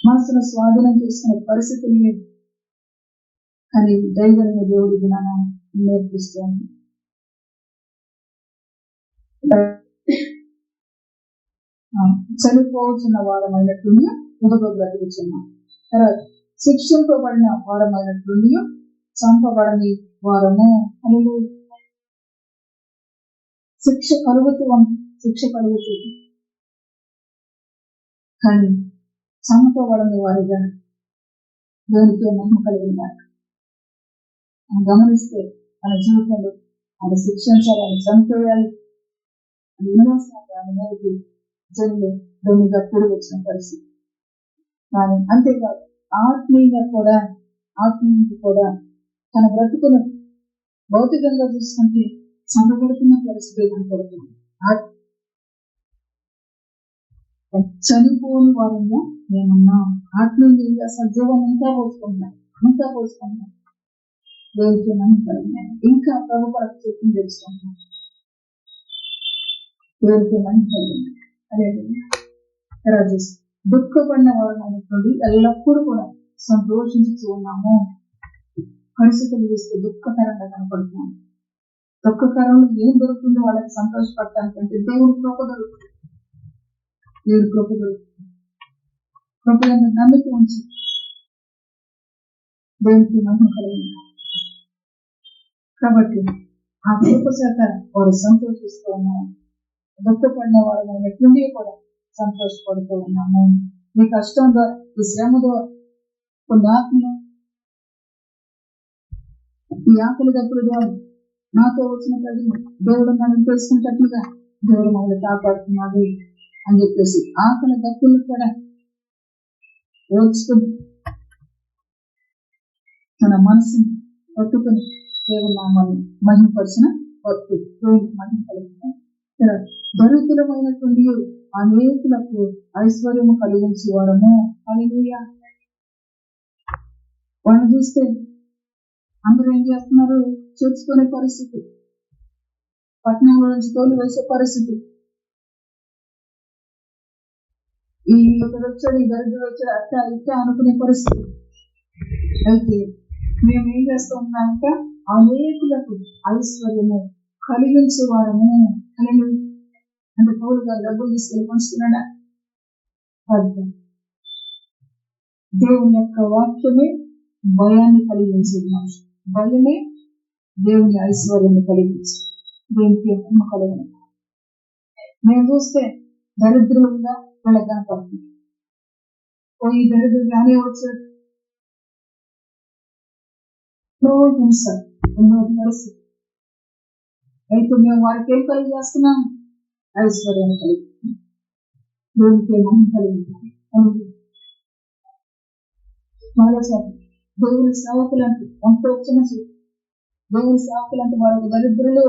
మనసును స్వాధీనం చేసుకునే పరిస్థితులు లేదు. కానీ దైవమైన దేవుడి జ్ఞానం నేర్పిస్తుంది. చనిపోతున్న వారమైనట్లుండి ఇదిగో బ్రతుకుచున్నాం. తర్వాత శిక్షింపబడిన వారమైనట్లుండి చంపబడని వారము. శిక్ష కలుగుతుంది కానీ చంపబడని వారిగా దేవునికి మహిమ కలిగినారు. గమనిస్తే మన జీవితంలో ఆయన శిక్షించాలి, ఆయన చనిపోయాలి అని ఎన్నోసార్లు ఆయన మీదకి జనులు దొంగప్పుడు వచ్చిన పరిస్థితి. కానీ అంతేకాదు ఆత్మీయంగా కూడా తన బ్రతుకును భౌతికంగా చూసుకుంటే చంపబడుతున్న పరిస్థితి కనపడుతుంది. చనిపోని వారంగా నేనున్నా. ఆత్మీయంగా సజీవాన్ని ఇంకా పోసుకుంటున్నాను. దేవుడికి మహిమ ఇంకా ప్రభు కొరకు చూపుని తెలుసుకుంటున్నాను. దేవుడికి మహిమ కలిగింది. అదే దుఃఖపడిన వారం అనేటువంటి ఎల్లప్పుడూ కూడా సంతోషించుతూ ఉన్నాము. పరిస్థితులు చూస్తే దుఃఖకరంగా కనపడుతున్నాము. దుఃఖకరంలో ఏం దొరుకుతుందో వాళ్ళకి సంతోషపడటానికంటే దేవుడి కృప దొరుకుతుంది. కృపలను నమ్మిక ఉంచి దేవుడికి మహిమ కలిగింది. కాబట్టి ఆ కృప చేత వారు సంతోషిస్తూ ఉన్నారు. దుఃఖపడిన వారు ఎట్లుండి కూడా సంతోషపడుతూ ఉన్నాము. ఈ కష్టం ద్వారా, ఈ శ్రమ ద్వారా కొన్ని ఆత్మీయ ఈ ఆకలి దప్పుల ద్వారా నాతో వచ్చిన ప్రజలు దేవుడు మనం తెలుసుకున్నట్లుగా దేవుడు మమ్మల్ని కాపాడుతున్నాడు అని చెప్పేసి ఆకలి దప్పులు కూడా ఓర్చుకుని తన మనసుని పట్టుకుని దేవుడు నామాన్ని మహిమపరిచిన భక్తులు దేవుడికి మహిమ కలిగిన దరిద్రమైనటువంటి అనేకులకు ఐశ్వర్యము కలిగించేవారము. హల్లెలూయా. వాళ్ళని చూస్తే అందరూ ఏం చేస్తున్నారు? చేర్చుకునే పరిస్థితి, పట్టణంలో నుంచి తోలు వేసే పరిస్థితి. ఈ ఒకరు వచ్చాడు, ఈ దరిద్రుడు వచ్చాడు, అట్ట ఇట్ట అనుకునే పరిస్థితి. అయితే మేము ఏం చేస్తూ ఉన్నామంటే అనేకులకు ఐశ్వర్యము కలిగించే వారము. అంటే పౌలు గారు డబ్బులు తీసుకెళ్ళి పంచుతున్నాడా? దేవుని యొక్క వాక్యమే భయాన్ని కలిగించేది. మనిషి భయమే దేవుని ఐశ్వర్యాన్ని కలిగించి దేనికి అమ్మ కలిగిన మేము చూస్తే దరిద్రులుగా వీళ్ళకి కనపడుతుంది. ఈ దరిద్రుడు కానీ వచ్చాడు పరిస్థితి. అయితే మేము వారికి ఏం కలిగి చేస్తున్నాం? ఐశ్వర్యాన్ని కలిగి దేవునికి ఏమని కలిగించాలి. చాలాసార్లు దేవుని సేవకులంటే ఎంతో చిన్న దేవుని సేవకులంటే వారు దరిద్రులు,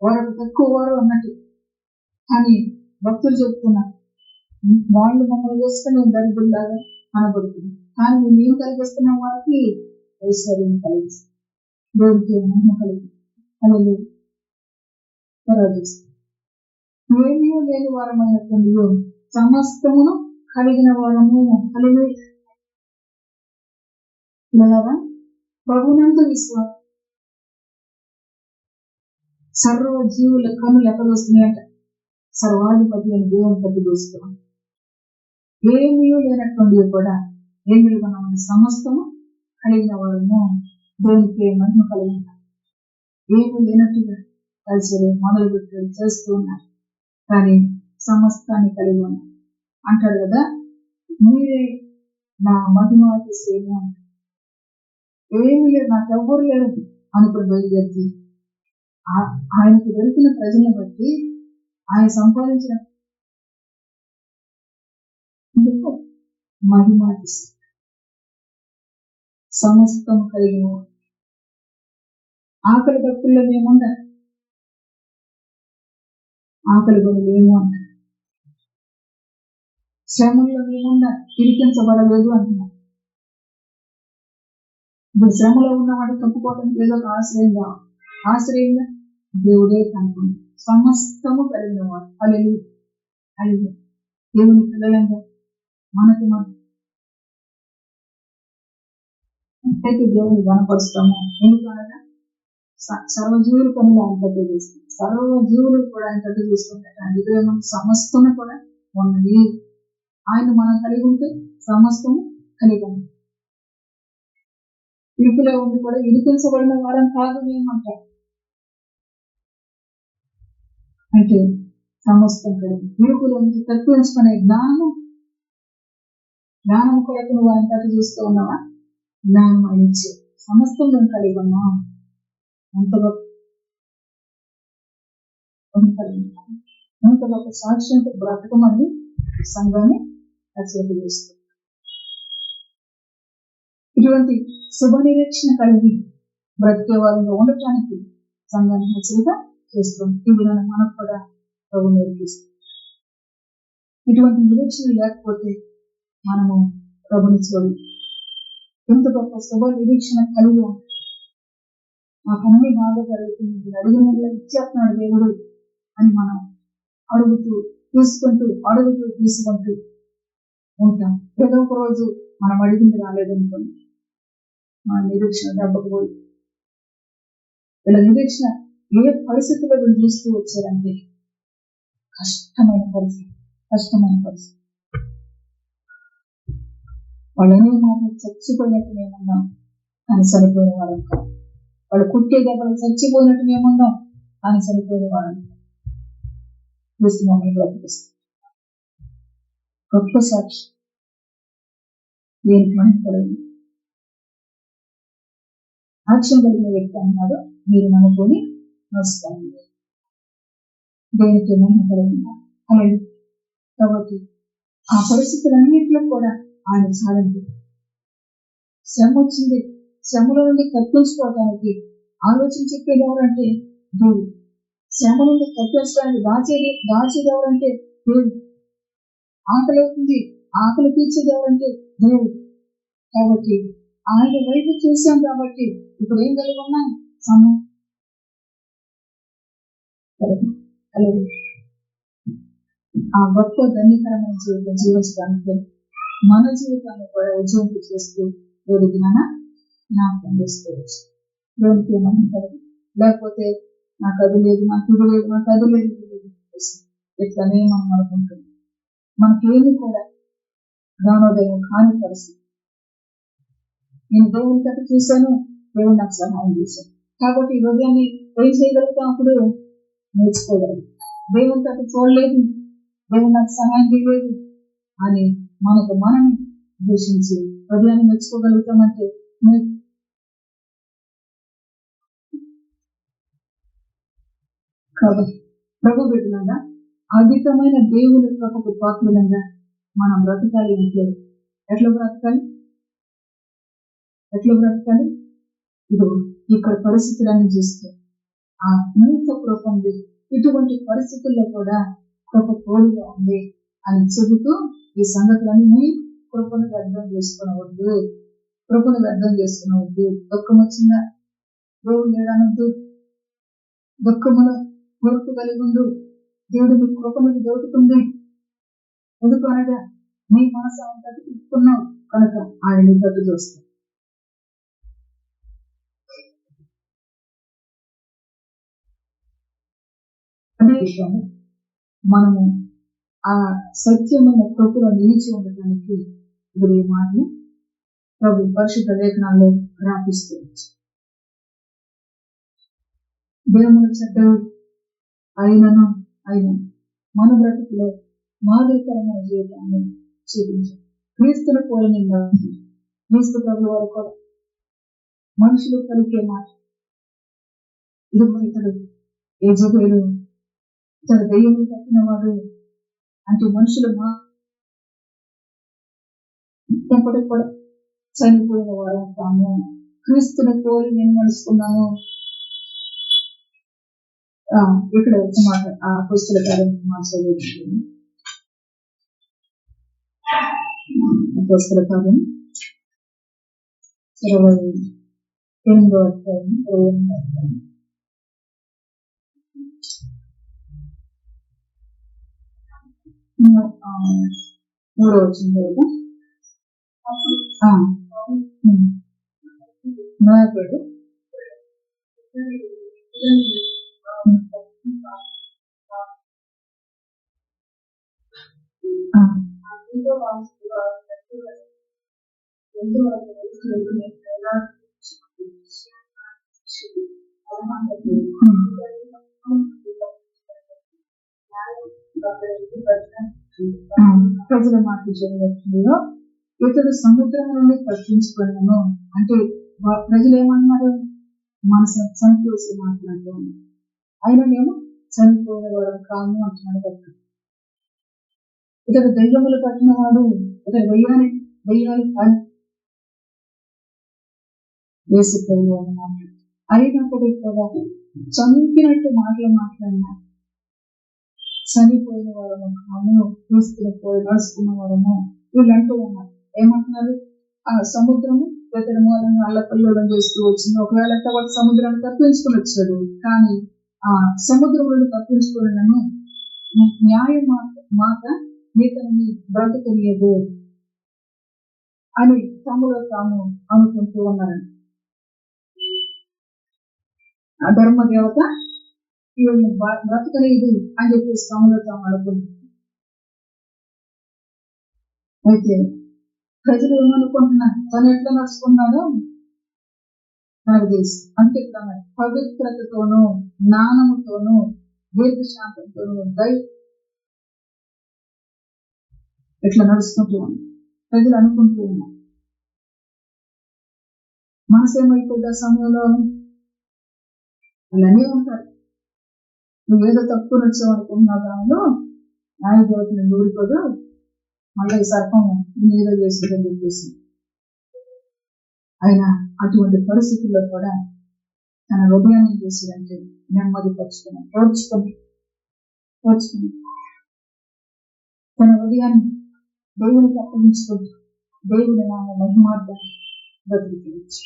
వారు తక్కువ వారు అన్నట్టు. కానీ భక్తులు చెప్తున్నారు, వాళ్ళు మమ్మల్ని చూస్తే మేము దరిద్రులాగా కనబడుతున్నాం, కానీ మేము ఏం కలిగిస్తున్నాం? వారికి ఐశ్వర్యం కలిగిస్తాం, దేవునికి మహిమ కలిగి అలాగే ఏమీ లేని వారమైనటువంటి సమస్తమును కలిగిన వారము. కలిగి ప్రభునందు విశ్వాసం. సర్వ జీవుల కనులు ఎక్కడ వస్తున్నాయంట? సర్వాధిపతి అని దేవుని పట్టి చూస్తున్నాం. ఏమీ లేనటువంటి కూడా ఏమి మనం సమస్తము కలిగిన వారము. దేవునికి మహిమ కలిగిన ఏమి లేనట్టుగా కలిసి మొదలు పెట్టి చేస్తూ ఉన్నారు, కానీ సమస్తాన్ని కలిగి ఉన్నారు అంటాడు కదా. మీరే నా మహిమాతిశయము అంటారు. ఏమీ లేదు, నాకు ఎవ్వరు లేరు అనుకుని బయలుదేరి ఆయనకు దొరికిన ప్రజలను బట్టి ఆయన సంపాదించిన మహిమాతిశయం సమస్తం కలిగిన ఆకలి తప్పుల్లో మేముండ ఆకలి కొనలేము అంటారు. శ్రమంలో మేముండ ఇరికించబడలేదు అంటున్నారు. ఇప్పుడు శ్రమలో ఉన్నవాడు తప్పుకోవడానికి ఏదో ఒక ఆశ్రయంగా దేవుడే కనుకుంది. సమస్తము కలిగినవాడు. అలెలు దేవుని పిల్లలంగా మనకి మనం ఎంతైతే దేవుని కనపరుస్తామో, ఎందుకనగా సర్వజీవులు పనులు ఆయన తగ్గి చేస్తాం, సర్వజీవులు కూడా ఆయన తగ్గి చూసుకుంటారు. అందుకే మనం సమస్తము కూడా ఉన్నది. ఆయన మనం కలిగి ఉంటే సమస్తము కలిగి ఉంది. ఇరుకులో ఉండి కూడా ఇరికించబడిన వారం కాదు మేమంటారు. అంటే సమస్తం కలిగి ఇరుకులో ఉండి తప్పించుకునే జ్ఞానము కొరకు నువ్వు ఆయన తగ్గి చూస్తూ ఉన్నావా? జ్ఞానం అనిచ్చే సమస్తం మేము కలిగి ఉన్నాం. ఎంత గొప్ప సాక్ష్యంతో బ్రతకమని సంఘాన్ని హెచ్చరిక చేస్తుంది. ఇటువంటి శుభ నిరీక్షణ కలిగి బ్రతికే వాళ్ళలో ఉండటానికి సంఘాన్ని హెచ్చరిక చేస్తుంది. ఇది మనకు కూడా ప్రభు నేర్పిస్తుంది. ఇటువంటి నిరీక్షణ లేకపోతే మనము ప్రభుని చూడాలి. ఎంత గొప్ప శుభ నిరీక్షణ కలిగి మాకు అన్ని బాగా జరుగుతుంది, అడిగిన ఇచ్చేస్తున్నాడు దేవుడు అని మనం అడుగుతూ తీసుకుంటూ ఉంటాం. ఏదో ఒక రోజు మనం అడిగింది రాలేదనుకోండి, మన నిరీక్షణ దెబ్బకు పోయి వీళ్ళ నిరీక్షణ ఏ పరిస్థితుల్లో వీళ్ళు చూస్తూ వచ్చారంటే కష్టమైన పరిస్థితి. వాళ్ళనే మాత్రం చచ్చిపోయినట్టు మేమున్నాం, కానీ చనిపోయిన వారం కాదు. వాళ్ళు కుట్టే దెబ్బలు చచ్చిపోయినట్టు మేమున్నాం, కానీ చనిపోయిన వారం చూసి మమ్మల్ని బ్రతికిస్తాం. గొప్ప సాక్షి దేనికి మనం కలిగి సాక్ష్యం కలిగిన వ్యక్తి అన్నాడు, మీరు నమ్ముకొని నడుస్తాను. దేనికి మనం కలిగిన అలాగే కాబట్టి ఆ పరిస్థితులన్నింటిలో కూడా ఆయన సాధింపు. శ్రమ వచ్చింది, శ్రమలో నుండి తప్పించుకోవడానికి ఆలోచన చెప్పేది ఎవరంటే దేవుడు. శ్రమ నుండి తప్పించడానికి దాచేది ఎవరంటే దేవుడు. ఆకలి అవుతుంది, ఆకలి తీర్చేది ఎవరంటే దేవుడు. కాబట్టి ఆయన వైపు చూసాం కాబట్టి ఇప్పుడు ఏం కలిగి ఉన్నాం? ఆ గొప్ప ధన్యకరమైన జీవితం జీవించడానికి మన జీవితాన్ని కూడా ఉజ్జీవింపు చేస్తూ దేవుడికి జ్ఞాపకం చేసుకోవచ్చు. దేవునికి ఏమంటారు? లేకపోతే నాకు అది లేదు, నాకు ఇది లేదు, నాకు అది లేదు, ఇట్లనే మనం అనుకుంటున్నాం. మనకేమి కూడా జ్ఞానోదయం కాని పరిస్థితి. నేను దేవుని తట్టు చూశాను, దేవుడు నాకు సహాయం చేశాను కాబట్టి ఈ హృదయాన్ని ఏం చేయగలుగుతాం? అప్పుడు నేర్చుకోగలం. దేవుని తట్టు చూడలేదు, దేవుడు నాకు సహాయం చేయలేదు అని మనకు మనం దూషించి హృదయాన్ని మెచ్చుకోగలుగుతామంటే కాబట్టి ప్రభు బిడ్డలంగా అధికమైన దేవుని కృపకు పాత్రలంగా మనం బ్రతకాలి అంటే ఎట్లా బ్రతకాలి? ఇదో ఇక్కడ పరిస్థితులన్నీ చూస్తే ఆ ఎంత కృప ఉంది, ఇటువంటి పరిస్థితుల్లో కూడా కృప తోడుగా ఉంది అని చెబుతూ ఈ సంగతులన్నీ కృపను వ్యర్థం చేసుకునవద్దు. దుఃఖం వచ్చిందా దేవుడు లేడనద్దు. దుఃఖమును ఓర్పు కలిగి ఉండు. దేవుడు మీ కృపను దోటుతుంది. ఎందుకు అనగా నీ మనసు ఆయన తట్టు తిప్పుకున్నావు కనుక ఆయన నీ తట్టు చూస్తాడు. అదే విషయాన్ని మనము ఆ సత్యమైన కృపలో నిలిచి ఉండటానికి ఇప్పుడు ఈ మాటలు ప్రభు పరిశుద్ధ లేఖనాల్లో రాపిస్తూ దేవుని చెడ్డవు అయినను మన బ్రతుకులో మాదిరికరమైన జీవితాన్ని చూపించారు. క్రీస్తును పోలిన క్రీస్తు ప్రభు వారు కూడా మనుషులు పలికే మాట ఇతడు యెజబెలు, ఇతడు దెయ్యము పట్టిన వాడు అంటే మనుషులు ఎప్పటికి కూడా చనిపోయిన వారు అంటాము. క్రీస్తుని పోలి నేను నడుచుకున్నాను. ఇక్కడ ఒక మాట ఆ పుస్తక కార్యం చదువుతుంది. పుస్తక కార్యం 28వ అధ్యాయం 3వ వచనం నోయబడు ప్రజల మాట చదివినట్లుగా ఇతడు సముద్రం నుండి తప్పించుకున్నాను అంటే ప్రజలు ఏమన్నారు? మనసు చనిపోసి మాట్లాడుతూ ఉన్నారు. అయిననేమో చనిపోయిన వాడు కాము అంటున్నాడు కదా. ఇతడు దెయ్యములు పట్టిన వాడు, ఇతడు దెయ్యాలు కాదు వేసుకొని అన్నమాట. అయినప్పుడు కూడా చంపినట్టు మాటలు మాట్లాడినారు. చనిపోయిన వారము కాము, తీసుకుని పోయి నడుచుకున్న వారము వీళ్ళంటూ ఉన్నారు. ఏమంటున్నారు? ఆ సముద్రము ఇతడి మూలంగా అల్లకల్లోలం చేస్తూ వచ్చింది. ఒకవేళ వాడు సముద్రాన్ని తప్పించుకుని వచ్చాడు, కానీ ఆ సముద్రంలో తప్పించుకుని నన్ను న్యాయ మాట నీతని బ్రతకనియదు అని తమలో తాము అనుకుంటూ ఉన్నారండి. ఆ ధర్మ దేవత వీళ్ళని బ్రతకలేదు అని చెప్పేసి తమలో తాము అనుకుంటున్నారు. అయితే ప్రజలు ఏమనుకుంటున్నారు? తను ఎట్లా నడుచుకున్నాడో నాకు తెలుసు. అంటే పవిత్రతతోనూ జ్ఞానముతోనూ దీర్ఘశాంతంతోనూ ఇట్లా నడుచుకుంటూ ఉన్నారు. ప్రజలు అనుకుంటూ ఉన్నారు. మనసేమైపోద్ది ఆ సమయంలో? వాళ్ళనే ఉంటారు. నువ్వేదో తక్కువ నచ్చావు అనుకుంటున్నావు దానిలో న్యాయదేవతని ఊరుకోదు, మళ్ళీ సర్పం ఏదో చేస్తుందని చెప్పేసి. ఆయన అటువంటి పరిస్థితుల్లో కూడా తన హృదయాన్ని చేసిందంటే నెమ్మది పరుచుకుని ఓర్చుకుని తన హృదయాన్ని దేవునికి అప్పగించుకుంటూ దేవుని నామ మహిమార్థం బ్రతికించు.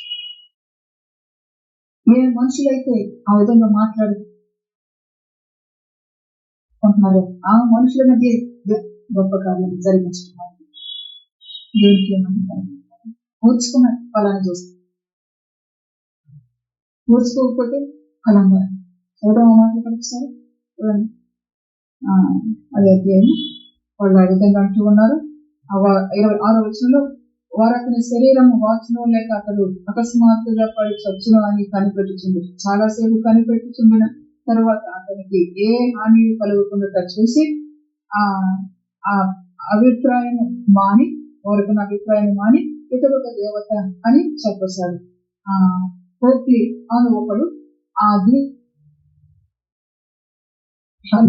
ఏ మనుషులైతే ఆ విధంగా మాట్లాడుకుంటున్నారో ఆ మనుషుల మధ్య గొప్ప కార్యం జరిగించుకున్నారు. దేవుడికి ఓర్చుకున్న ఫలాన్ని చూస్తారు, ఓర్చుకోకపోతే ఫలం వారు చూడడం మాట్లాడుతారు. అది అధ్యాయం వాళ్ళు ఆ విధంగా అంటూ ఉన్నారు. 26వ వచనంలో వారు అతని శరీరం వాచనం లేక అతడు అకస్మాత్తుగా పడి చచ్చును అని కనిపెట్టుచుంది. చాలాసేపు కనిపెట్టుచుండిన తర్వాత అతనికి ఏ హాని కలుగుకుండా చూసి ఆ అభిప్రాయం మాని వారికున్న అభిప్రాయం మాని ఇతరుల దేవత అని చెప్పేశాడు. కోకి అని ఒకడు ఆ అగ్ని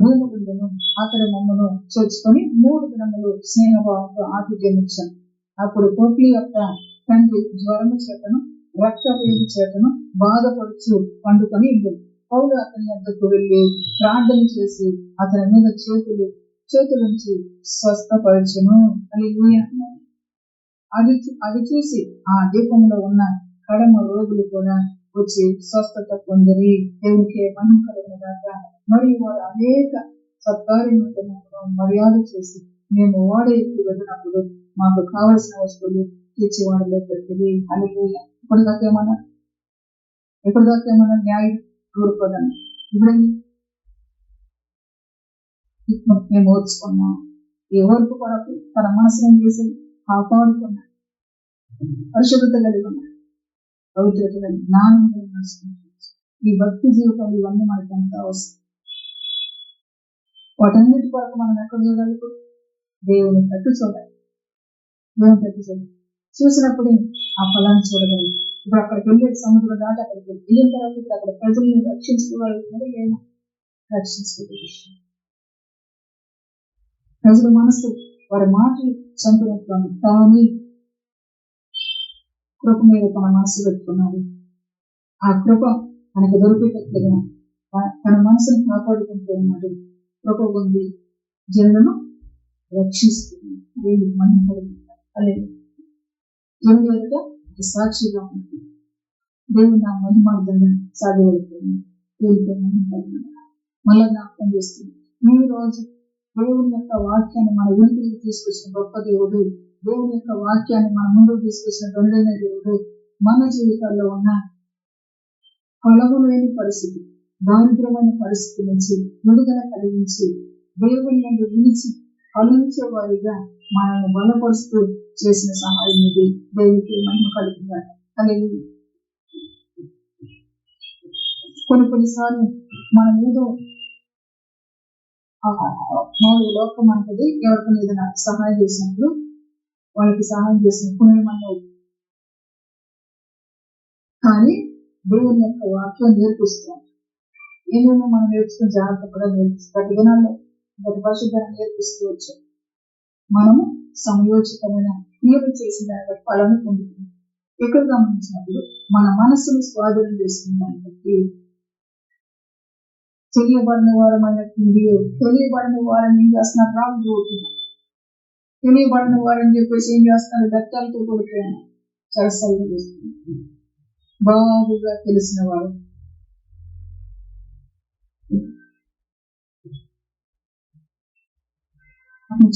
భూములను అతని మమ్మను చేర్చుకొని 3 దినములు స్నేహభావంతో ఆతిథ్యమిచ్చాను. అప్పుడు కోకి యొక్క తండ్రి జ్వరము చేతను రక్తవేది చేతను బాధపడుచు పండుకొని ఉండేది. పౌలు అతని వద్దకు వెళ్లి ప్రార్థన చేసి అతని మీద చేతులుంచి స్వస్థపరచును. అది చూసి ఆ దీపంలో ఉన్న కడమ రోగులు కూడా వచ్చి స్వస్థత పొందిరి. దేవునికి మహిమ కలుగునుగాక. మరియు వారు అనేక సత్కార్యములను మర్యాద చేసి మేము ఓడెక్కి వెళ్ళినప్పుడు మాకు కావలసిన వస్తువులు తెచ్చివాడలో పెట్టింది. హల్లెలూయా. ఎప్పటిదాకా న్యాయం కోరుకోదాన్ని ఇప్పుడు మేము ఓర్చుకున్నాం. ఈ ఓర్పు కొరకు తన మనసును చేసి కాపాడుకున్నా, పరిశుభ్రత కలిగి ఉన్నా, పవిత్రత కలిగి జ్ఞానం ఈ భక్తి జీవితం ఇవన్నీ మనకి ఎంత అవసరం. వాటన్నిటి కొరకు మనం ఎక్కడ చూడగలుగు దేవుని తట్టు చూడాలి. చూసినప్పుడు ఆ ఫలాన్ని చూడగలుగుతాం. ఇప్పుడు అక్కడికి వెళ్ళే సముద్రం దాటి అక్కడికి వెళ్ళిన తర్వాత ఇప్పుడు అక్కడ ప్రజల్ని రక్షించుకోగలుగుతున్నారు లేదా రక్షించుకోగలుగుతారు. ప్రజల మనసు వారి మాటలు చంపినట్టు తాను కృప మీద తన మనసు పెట్టుకున్నారు. ఆ కృప మనకు దొరికేటట్లుగా తన మనసును కాపాడుకుంటూ ఉన్నాడు. కృప పొంది జనులను రక్షిస్తుంది. దేవుడికి మహిమ కలుగుతుంది. అలాగే జనుల ఎదుట సాక్షిగా ఉంటుంది. దేవుడు నా మహిమార్థంగా సాగబడుతుంది. దేవుడికి మహిమ కలుగుతుంది. మళ్ళా జ్ఞాపకం చేస్తుంది. ఈ రోజు దేవుని యొక్క వాక్యాన్ని మన వెనుకకి తీసుకొచ్చిన గొప్ప దేవుడు, దేవుని యొక్క వాక్యాన్ని మన ముందుకు తీసుకొచ్చిన దొండైన దేవుడు మన జీవితాల్లో ఉన్న ఫలము లేని పరిస్థితి, దారిద్రమైన పరిస్థితి నుంచి విడుదల కలిగించి దేవుని నుండి విడిచి ఫలించే వారిగా మనల్ని బలపరుస్తూ చేసిన సహాయం ఇది. దేవునికి మహిమ కలుగుతుంది. అలాగే కొన్నిసార్లు మనం ఏదో లోకం అంటది ఎవరికైనా ఏదైనా సహాయం చేసినప్పుడు వాళ్ళకి సహాయం చేసిన పుణ్యమని, కానీ దేవుని యొక్క వాక్యం నేర్పిస్తాం. ఏమేమో మనం నేర్చుకుని జాగ్రత్త కూడా నేర్పిస్తాం. గత దినాల్లో గత పరిశుభ్రాన్ని నేర్పిస్తూ వచ్చాం. మనము సమయోచితమైన క్రియలు చేసిన దాన్ని ఫలాన్ని పొందుతున్నాం. ఎక్కడ గమనించినప్పుడు మన మనస్సును స్వాధీనం చేసుకున్న దాన్ని బట్టి తెలియబడిన వారమైనట్టుంది. తెలియబడిన వారిని ఏం చేస్తున్నారు? రాళ్ళు తెలియబడిన వారని చెప్పేసి ఏం చేస్తున్నారు? దత్తాలతో కొడుకున్నాను చరసలు చేస్తున్నారు. బాగుగా తెలిసిన వారు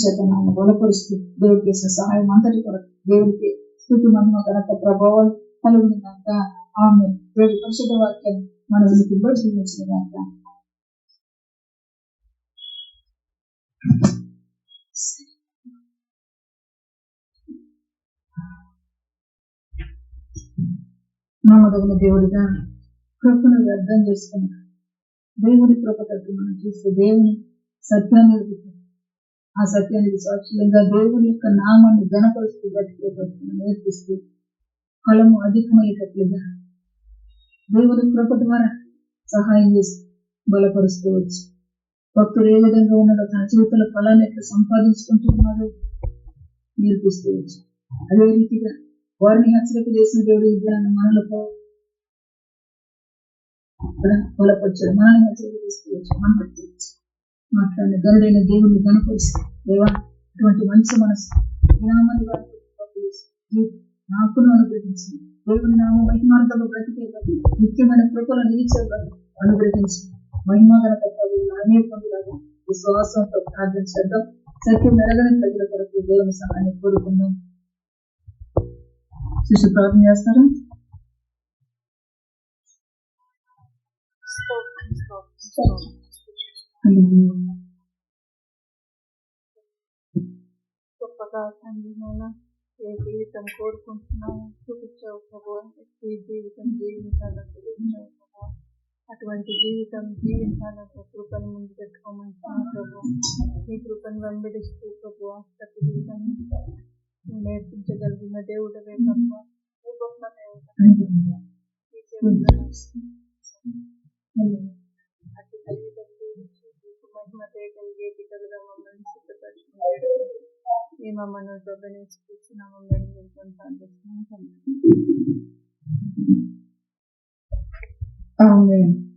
చేతనాన్ని బలపరుస్తూ దేవుడు చేసిన సహాయం అంతటి కొరకు దేవుడికి స్థుతి మహిమ ఘనత ప్రభావాలు కలుగుని కాక. ఆమె దేవుడి పరిశుద్ధ వాక్యాన్ని మన ఉనికి జీవించిన కాక. నమ్మదగిన దేవుడిగా కృపను అర్థం చేసుకున్నాం. దేవుడి కృప తగ్గి మనం చూస్తే దేవుని సత్యాన్ని ఆ సత్యానికి సాక్షులంగా దేవుని యొక్క నామాన్ని ఘనపరుస్తూ బతికేటట్లు నేర్పిస్తూ ఫలము అధికమయ్యేటట్లుగా దేవుని కృప ద్వారా సహాయం చేస్తూ బలపరుస్తూ వచ్చు. భక్తులు ఏ విధంగా ఉన్నాడో తన జీవితంలో ఫలాన్ని ఎట్లా సంపాదించుకుంటున్నాడో నేర్పిస్తూ వచ్చు. అదే రీతిగా వారిని హెచ్చరిక చేసిన దేవుడు విద్యాన్ని మనలో బలపరచాడు. మనల్ని హెచ్చరిక చేస్తూ వచ్చు. మనం మాట్లాడిన గరుడైన దేవుడిని కనపరుస్తూ దేవా ఇటువంటి మంచి మనసు నాకును అనుగ్రహించి దేవుని నామ మహిమాంతలో బ్రతికేవారు నిత్యమైన కృపలను నిలిచేవారు అనుగ్రహించి మహిమాగనత నానే పొందులాగా విశ్వాసంతో ప్రార్థన చేద్దాం. సత్యం మెరగని ప్రజల కొరకు దేవుని సహాయాన్ని కోరుకుందాం. శిశు ప్రార్థన చేస్తారా? గొప్పగా తండ్రి నేను ఏ జీవితం కోరుకుంటున్నావు చూపించావు ప్రభు. ఈ జీవితం జీవించాలని చూపించావు ప్రభు. అటువంటి జీవితం జీవించాలని కృపను ముందు పెట్టుకోమంటున్నావు ప్రభు. ఈ కృపను వెంబడిస్తూ ప్రభు ప్రతి జీవితాన్ని నేర్పించగలిగిన దేవుడవే ప్రభు. ఈ గొప్ప దేవుడు అతి జీవితం జీవించి నీకు మహిమ చేయగలిగే బిడ్డలుగా మమ్మల్ని సిద్ధపరచుకున్నాడు. ఈ మమ్మల్ని గమనించిన మమ్మల్ని ఆమేన్.